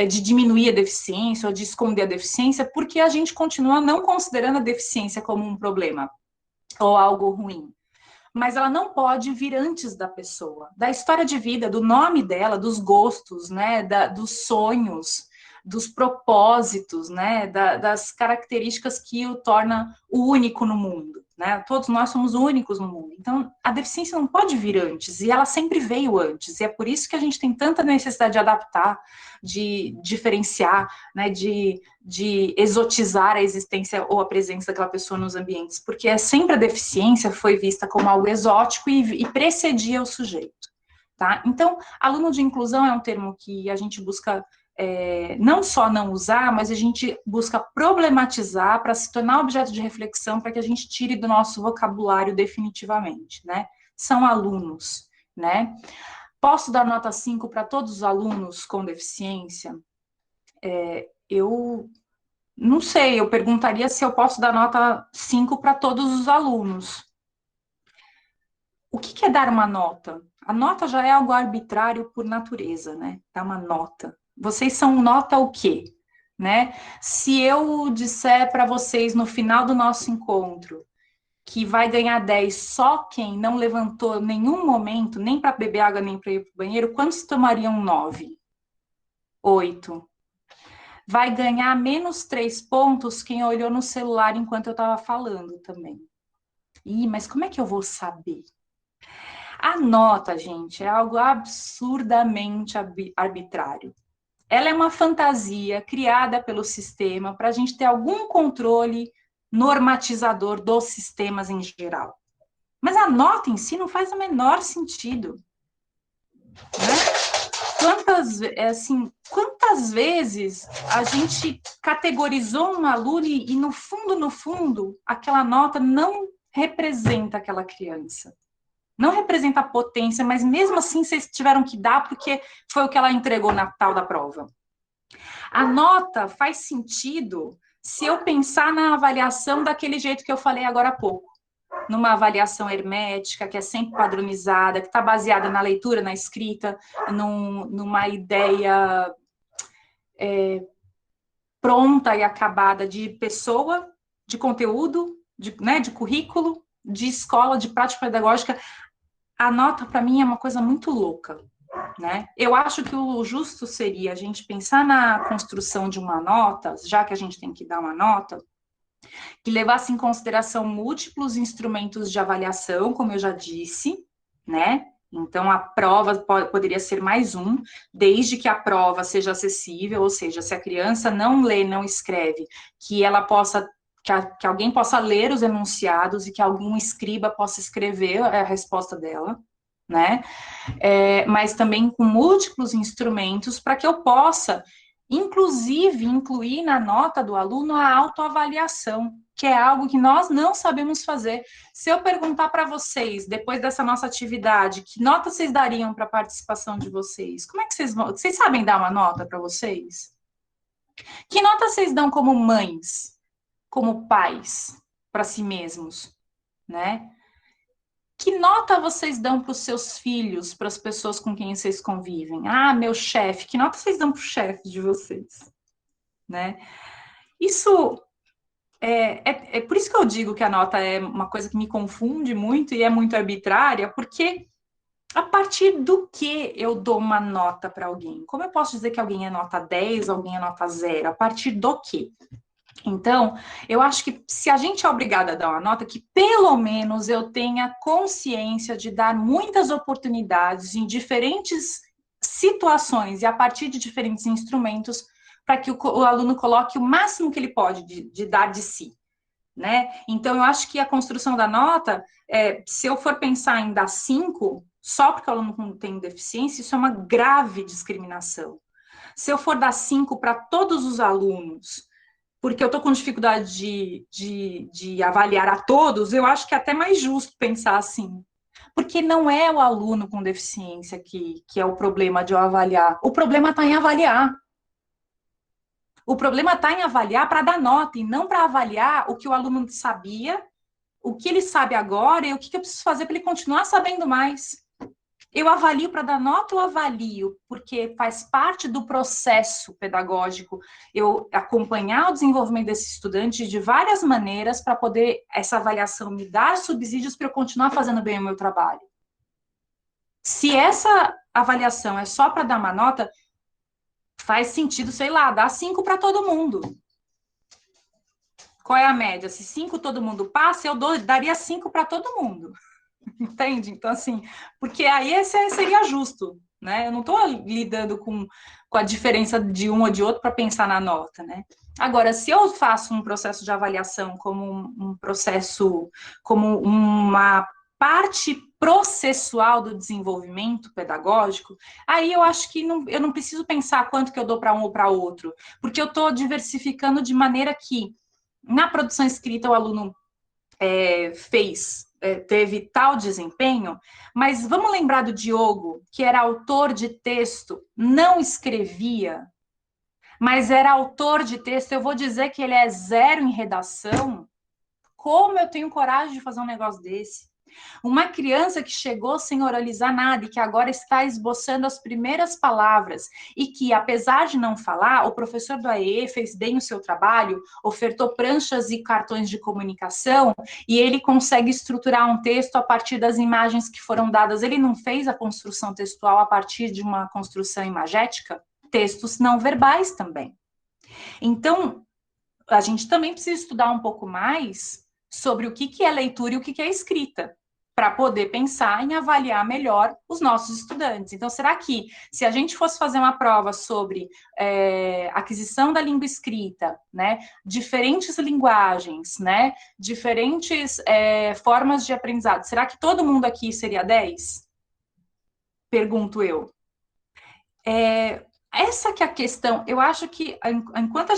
de diminuir a deficiência ou de esconder a deficiência, porque a gente continua não considerando a deficiência como um problema ou algo ruim. Mas ela não pode vir antes da pessoa, da história de vida, do nome dela, dos gostos, né, dos sonhos, dos propósitos, né, das características que o torna o único no mundo, né? Todos nós somos únicos no mundo. Então, a deficiência não pode vir antes, e ela sempre veio antes, e é por isso que a gente tem tanta necessidade de adaptar, de diferenciar, né, de exotizar a existência ou a presença daquela pessoa nos ambientes, porque sempre a deficiência foi vista como algo exótico e precedia o sujeito. Tá? Então, aluno de inclusão é um termo que a gente busca não só não usar, mas a gente busca problematizar para se tornar objeto de reflexão, para que a gente tire do nosso vocabulário definitivamente, né? São alunos, né? Posso dar nota 5 para todos os alunos com deficiência? Eu não sei, eu perguntaria se eu posso dar nota 5 para todos os alunos. O que é dar uma nota? A nota já é algo arbitrário por natureza, né? Dar uma nota. Vocês são nota o quê? Né? Se eu disser para vocês no final do nosso encontro que vai ganhar 10 só quem não levantou em nenhum momento, nem para beber água, nem para ir para o banheiro, quantos tomariam 9? 8. Vai ganhar menos 3 pontos quem olhou no celular enquanto eu estava falando também. Ih, mas como é que eu vou saber? A nota, gente, é algo absurdamente arbitrário. Ela é uma fantasia criada pelo sistema para a gente ter algum controle normatizador dos sistemas em geral. Mas a nota em si não faz o menor sentido. Né? Quantas vezes a gente categorizou um aluno e no fundo, aquela nota não representa aquela criança. Não representa a potência, mas mesmo assim vocês tiveram que dar porque foi o que ela entregou na tal da prova. A nota faz sentido se eu pensar na avaliação daquele jeito que eu falei agora há pouco. Numa avaliação hermética, que é sempre padronizada, que está baseada na leitura, na escrita, numa ideia pronta e acabada de pessoa, de conteúdo, de currículo, de escola, de prática pedagógica. A nota, para mim, é uma coisa muito louca. Né? Eu acho que o justo seria a gente pensar na construção de uma nota, já que a gente tem que dar uma nota, que levasse em consideração múltiplos instrumentos de avaliação, como eu já disse, né? Então, a prova poderia ser mais um, desde que a prova seja acessível, ou seja, se a criança não lê, não escreve, que ela possa, que alguém possa ler os enunciados e que algum escriba possa escrever a resposta dela, né? Mas também com múltiplos instrumentos para que eu possa, inclusive, incluir na nota do aluno a autoavaliação, que é algo que nós não sabemos fazer. Se eu perguntar para vocês, depois dessa nossa atividade, que nota vocês dariam para a participação de vocês? Como é que vocês vão? Vocês sabem dar uma nota para vocês? Que nota vocês dão como mães, como pais, para si mesmos, né? Que nota vocês dão para os seus filhos, para as pessoas com quem vocês convivem? Ah, meu chefe, que nota vocês dão para o chefe de vocês? Né? Isso é por isso que eu digo que a nota é uma coisa que me confunde muito e é muito arbitrária, porque a partir do que eu dou uma nota para alguém? Como eu posso dizer que alguém é nota 10, alguém é nota 0? A partir do quê? Então, eu acho que se a gente é obrigada a dar uma nota, que pelo menos eu tenha consciência de dar muitas oportunidades em diferentes situações e a partir de diferentes instrumentos para que o aluno coloque o máximo que ele pode de dar de si, né? Então, eu acho que a construção da nota, se eu for pensar em dar 5, só porque o aluno tem deficiência, isso é uma grave discriminação. Se eu for dar 5 para todos os alunos, porque eu estou com dificuldade de avaliar a todos, eu acho que é até mais justo pensar assim. Porque não é o aluno com deficiência que é o problema de eu avaliar. O problema está em avaliar. O problema está em avaliar para dar nota, e não para avaliar o que o aluno sabia, o que ele sabe agora e o que eu preciso fazer para ele continuar sabendo mais. Eu avalio para dar nota ou avalio porque faz parte do processo pedagógico eu acompanhar o desenvolvimento desse estudante de várias maneiras para poder essa avaliação me dar subsídios para eu continuar fazendo bem o meu trabalho. Se essa avaliação é só para dar uma nota, faz sentido, sei lá, dar 5 para todo mundo. Qual é a média? Se 5 todo mundo passa, eu daria 5 para todo mundo. Entende? Então, assim, porque aí esse seria justo, né? Eu não estou lidando com a diferença de um ou de outro para pensar na nota, né? Agora, se eu faço um processo de avaliação como um processo, como uma parte processual do desenvolvimento pedagógico, aí eu acho que eu não preciso pensar quanto que eu dou para um ou para outro, porque eu estou diversificando de maneira que, na produção escrita, o aluno teve tal desempenho, mas vamos lembrar do Diogo, que era autor de texto, não escrevia, mas era autor de texto, eu vou dizer que ele é 0 em redação. Como eu tenho coragem de fazer um negócio desse? Uma criança que chegou sem oralizar nada e que agora está esboçando as primeiras palavras e que, apesar de não falar, o professor do AEE fez bem o seu trabalho, ofertou pranchas e cartões de comunicação e ele consegue estruturar um texto a partir das imagens que foram dadas. Ele não fez a construção textual a partir de uma construção imagética? Textos não verbais também. Então, a gente também precisa estudar um pouco mais sobre o que é leitura e o que é escrita, para poder pensar em avaliar melhor os nossos estudantes. Então, será que, se a gente fosse fazer uma prova sobre aquisição da língua escrita, né, diferentes linguagens, né, diferentes formas de aprendizado, será que todo mundo aqui seria 10? Pergunto eu. Essa que é a questão. Eu acho que, enquanto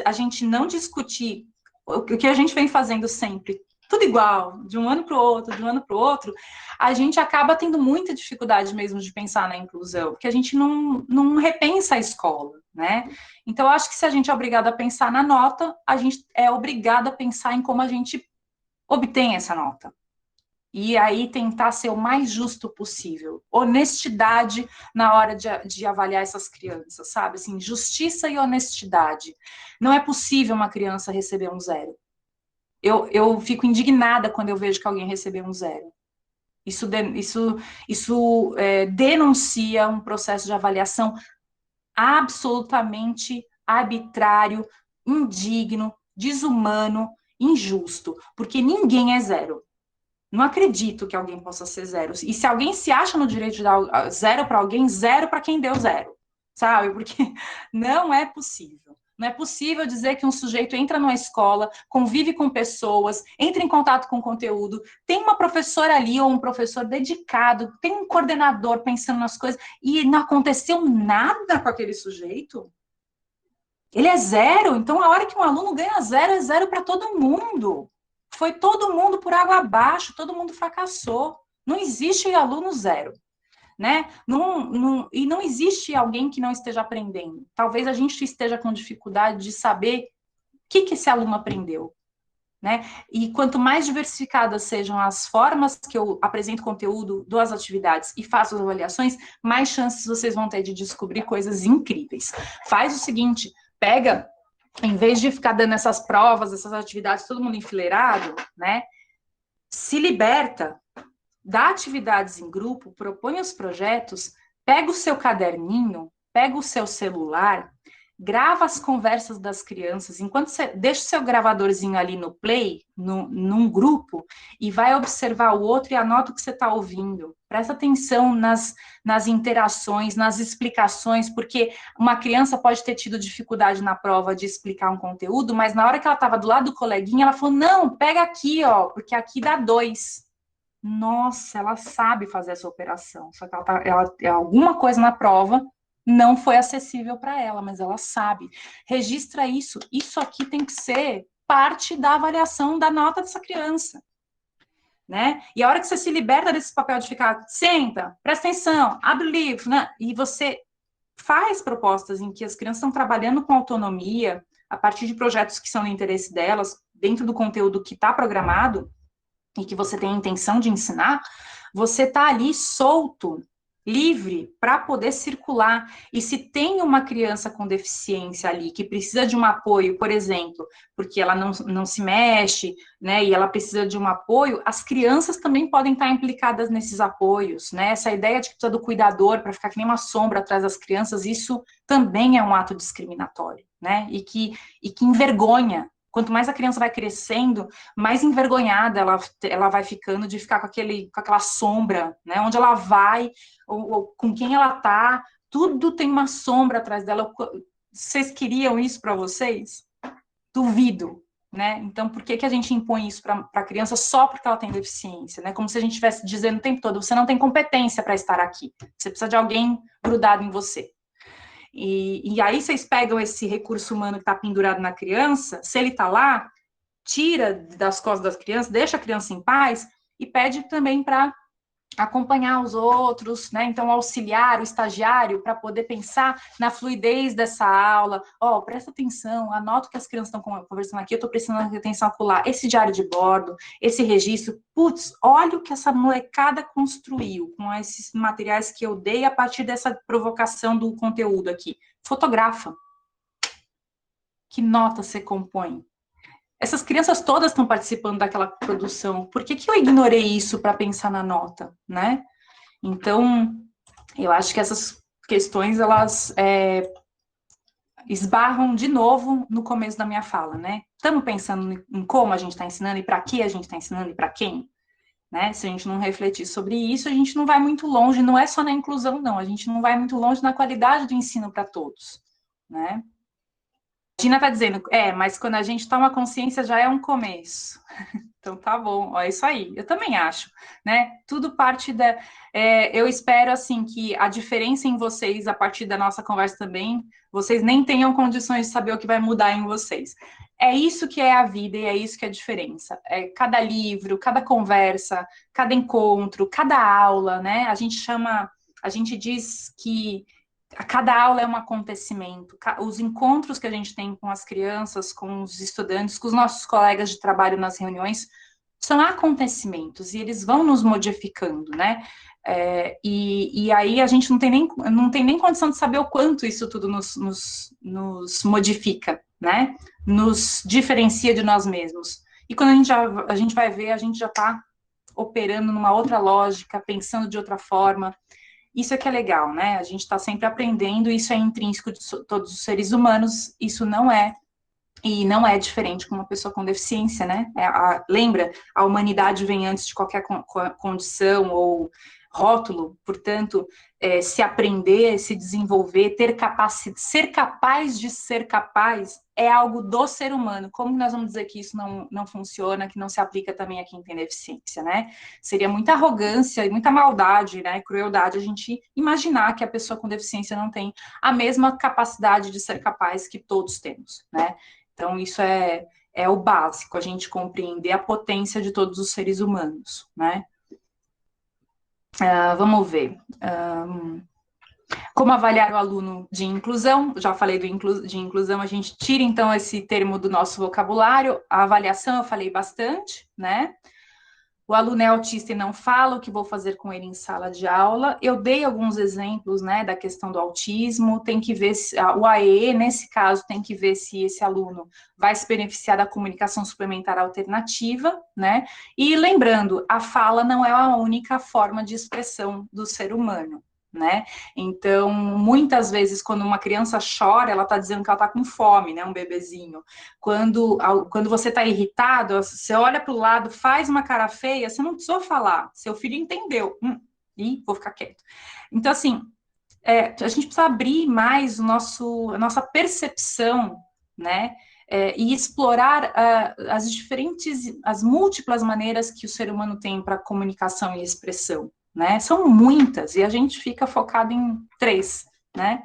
a gente não discutir o que a gente vem fazendo sempre, tudo igual, de um ano para o outro, de um ano para o outro, a gente acaba tendo muita dificuldade mesmo de pensar na inclusão, porque a gente não repensa a escola, né? Então, eu acho que se a gente é obrigado a pensar na nota, a gente é obrigado a pensar em como a gente obtém essa nota. E aí tentar ser o mais justo possível. Honestidade na hora de avaliar essas crianças, sabe? Assim, justiça e honestidade. Não é possível uma criança receber um 0. Eu fico indignada quando eu vejo que alguém recebeu um 0. Isso denuncia um processo de avaliação absolutamente arbitrário, indigno, desumano, injusto, porque ninguém é 0. Não acredito que alguém possa ser 0. E se alguém se acha no direito de dar 0 para alguém, 0 para quem deu 0, sabe? Porque não é possível. Não é possível dizer que um sujeito entra numa escola, convive com pessoas, entra em contato com conteúdo, tem uma professora ali ou um professor dedicado, tem um coordenador pensando nas coisas e não aconteceu nada com aquele sujeito. Ele é 0, então a hora que um aluno ganha 0, é 0 para todo mundo. Foi todo mundo por água abaixo, todo mundo fracassou. Não existe aluno 0, né? E não existe alguém que não esteja aprendendo. Talvez a gente esteja com dificuldade de saber o que esse aluno aprendeu, né? E quanto mais diversificadas sejam as formas que eu apresento conteúdo, dou as atividades e faço as avaliações, mais chances vocês vão ter de descobrir coisas incríveis. Faz o seguinte, pega... Em vez de ficar dando essas provas, essas atividades, todo mundo enfileirado, né? Se liberta, dá atividades em grupo, propõe os projetos, pega o seu caderninho, pega o seu celular, grava as conversas das crianças, enquanto você deixa o seu gravadorzinho ali no play, num grupo, e vai observar o outro e anota o que você está ouvindo. Presta atenção nas interações, nas explicações, porque uma criança pode ter tido dificuldade na prova de explicar um conteúdo, mas na hora que ela estava do lado do coleguinha, ela falou, não, pega aqui, ó, porque aqui dá 2. Nossa, ela sabe fazer essa operação, só que alguma coisa na prova não foi acessível para ela, mas ela sabe. Registra isso. Isso aqui tem que ser parte da avaliação da nota dessa criança, né? E a hora que você se liberta desse papel de ficar, senta, presta atenção, abre o livro, né? E você faz propostas em que as crianças estão trabalhando com autonomia, a partir de projetos que são do interesse delas, dentro do conteúdo que está programado, e que você tem a intenção de ensinar, você está ali solto, livre, para poder circular. E se tem uma criança com deficiência ali, que precisa de um apoio, por exemplo, porque ela não se mexe, né, e ela precisa de um apoio, as crianças também podem estar implicadas nesses apoios, né, essa ideia de que precisa do cuidador para ficar que nem uma sombra atrás das crianças, isso também é um ato discriminatório, né, e que envergonha. Quanto mais a criança vai crescendo, mais envergonhada ela vai ficando de ficar com aquela sombra, né? Onde ela vai, ou com quem ela tá, tudo tem uma sombra atrás dela. Vocês queriam isso para vocês? Duvido, né? Então, por que a gente impõe isso para a criança só porque ela tem deficiência, né? Como se a gente estivesse dizendo o tempo todo, você não tem competência para estar aqui, você precisa de alguém grudado em você. E aí vocês pegam esse recurso humano que está pendurado na criança, se ele está lá, tira das costas da criança, deixa a criança em paz e pede também para acompanhar os outros, né? Então, auxiliar o estagiário para poder pensar na fluidez dessa aula. Ó, presta atenção, anota o que as crianças estão conversando aqui, eu estou prestando atenção acolá. Esse diário de bordo, esse registro, putz, olha o que essa molecada construiu com esses materiais que eu dei a partir dessa provocação do conteúdo aqui. Fotografa. Que nota você compõe? Essas crianças todas estão participando daquela produção. Por que eu ignorei isso para pensar na nota, né? Então, eu acho que essas questões, elas esbarram de novo no começo da minha fala, né? Estamos pensando em como a gente está ensinando e para que a gente está ensinando e para quem, né? Se a gente não refletir sobre isso, a gente não vai muito longe, não é só na inclusão, não. A gente não vai muito longe na qualidade do ensino para todos, né? A Gina está dizendo, mas quando a gente toma consciência já é um começo. Então tá bom, é isso aí. Eu também acho, né? Tudo parte da. Eu espero assim que a diferença em vocês, a partir da nossa conversa também, vocês nem tenham condições de saber o que vai mudar em vocês. É isso que é a vida e é isso que é a diferença. É cada livro, cada conversa, cada encontro, cada aula, né? A gente diz que cada aula é um acontecimento. Os encontros que a gente tem com as crianças, com os estudantes, com os nossos colegas de trabalho nas reuniões, são acontecimentos e eles vão nos modificando, né? E aí a gente não tem nem condição de saber o quanto isso tudo nos modifica, né? Nos diferencia de nós mesmos. E quando a gente vai ver, a gente já está operando numa outra lógica, pensando de outra forma. Isso é que é legal, né? A gente está sempre aprendendo, isso é intrínseco de todos os seres humanos, isso não é, e não é diferente com uma pessoa com deficiência, né? Lembra, a humanidade vem antes de qualquer condição ou rótulo, portanto, se aprender, se desenvolver, ser capaz de ser capaz é algo do ser humano. Como nós vamos dizer que isso não funciona, que não se aplica também a quem tem deficiência, né? Seria muita arrogância e muita maldade, né? Crueldade a gente imaginar que a pessoa com deficiência não tem a mesma capacidade de ser capaz que todos temos, né? Então, isso é o básico, a gente compreender a potência de todos os seres humanos, né? Vamos ver. Como avaliar o aluno de inclusão? Já falei de inclusão, a gente tira, então, esse termo do nosso vocabulário. A avaliação, eu falei bastante, né? O aluno é autista e não fala, o que vou fazer com ele em sala de aula? Eu dei alguns exemplos, né, da questão do autismo, tem que ver se, o AE, nesse caso, tem que ver se esse aluno vai se beneficiar da comunicação suplementar alternativa, né, e lembrando, a fala não é a única forma de expressão do ser humano, né, então, muitas vezes, quando uma criança chora, ela está dizendo que ela está com fome, né, um bebezinho. Quando você está irritado, você olha para o lado, faz uma cara feia, você não precisou falar, seu filho entendeu, e vou ficar quieto. Então, assim, a gente precisa abrir mais a nossa percepção, né, e explorar as múltiplas maneiras que o ser humano tem para comunicação e expressão, né, são muitas, e a gente fica focado em 3, né,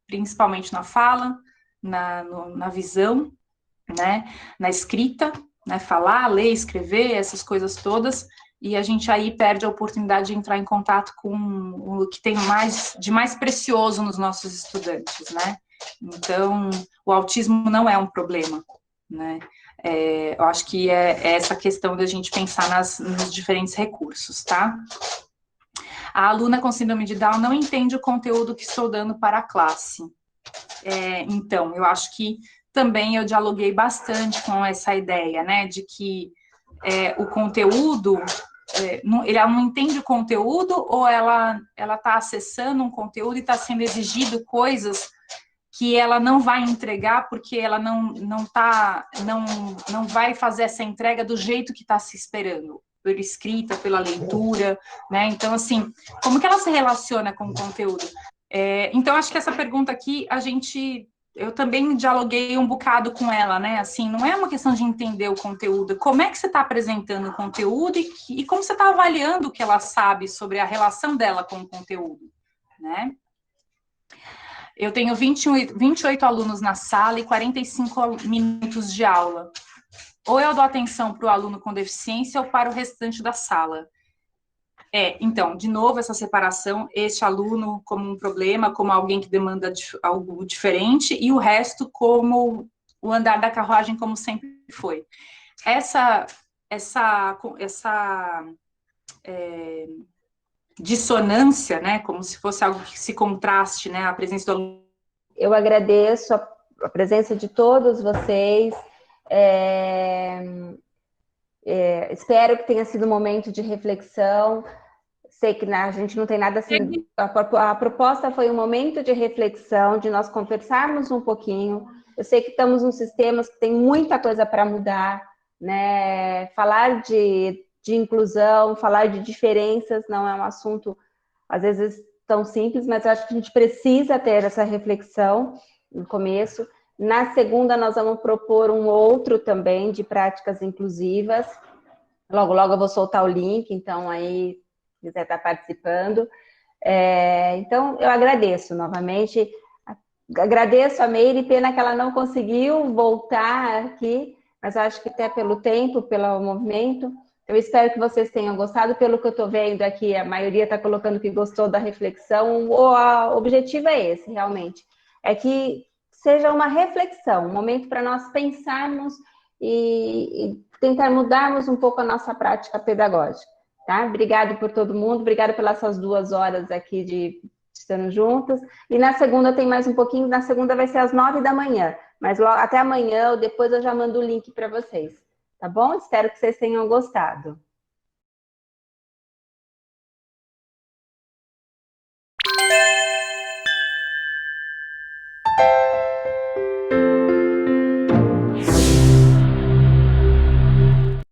principalmente na fala, na visão, né, na escrita, né, falar, ler, escrever, essas coisas todas, e a gente aí perde a oportunidade de entrar em contato com o que tem de mais precioso nos nossos estudantes, né, então, o autismo não é um problema, né, eu acho que é essa questão da gente pensar nos diferentes recursos, tá? A aluna com síndrome de Down não entende o conteúdo que estou dando para a classe. Então, eu acho que também eu dialoguei bastante com essa ideia, né, de que o conteúdo, ela não entende o conteúdo ou ela está acessando um conteúdo e está sendo exigido coisas que ela não vai entregar porque ela não vai fazer essa entrega do jeito que está se esperando, pela escrita, pela leitura, né? Então, assim, como que ela se relaciona com o conteúdo? Então, acho que essa pergunta aqui, a gente eu também dialoguei um bocado com ela, né? Assim, não é uma questão de entender o conteúdo, como é que você está apresentando o conteúdo e como você está avaliando o que ela sabe sobre a relação dela com o conteúdo, né? Eu tenho 28 alunos na sala e 45 minutos de aula. Ou eu dou atenção para o aluno com deficiência ou para o restante da sala. Então, de novo, essa separação, este aluno como um problema, como alguém que demanda algo diferente, e o resto como o andar da carruagem, como sempre foi. Essa dissonância, né, como se fosse algo que se contraste, né, a presença do aluno. Eu agradeço a presença de todos vocês. Espero que tenha sido um momento de reflexão. Sei que a gente não tem nada assim. A proposta foi um momento de reflexão, de nós conversarmos um pouquinho. Eu sei que estamos num sistema que tem muita coisa para mudar, né? Falar de inclusão, falar de diferenças não é um assunto, às vezes, tão simples, mas eu acho que a gente precisa ter essa reflexão no começo. Na segunda, nós vamos propor um outro também de práticas inclusivas. Logo, logo eu vou soltar o link, então aí, se quiser estar participando. Então, eu agradeço novamente. Agradeço a Meire, pena que ela não conseguiu voltar aqui, mas eu acho que até pelo tempo, pelo movimento. Eu espero que vocês tenham gostado. Pelo que eu estou vendo aqui, a maioria está colocando que gostou da reflexão. O objetivo é esse, realmente. É que seja uma reflexão, um momento para nós pensarmos e tentar mudarmos um pouco a nossa prática pedagógica. Tá? Obrigado por todo mundo, obrigada pelas essas 2 horas aqui de estando juntas. E na segunda tem mais um pouquinho, na segunda vai ser às 9 da manhã. Mas logo, até amanhã ou depois eu já mando o link para vocês. Tá bom? Espero que vocês tenham gostado.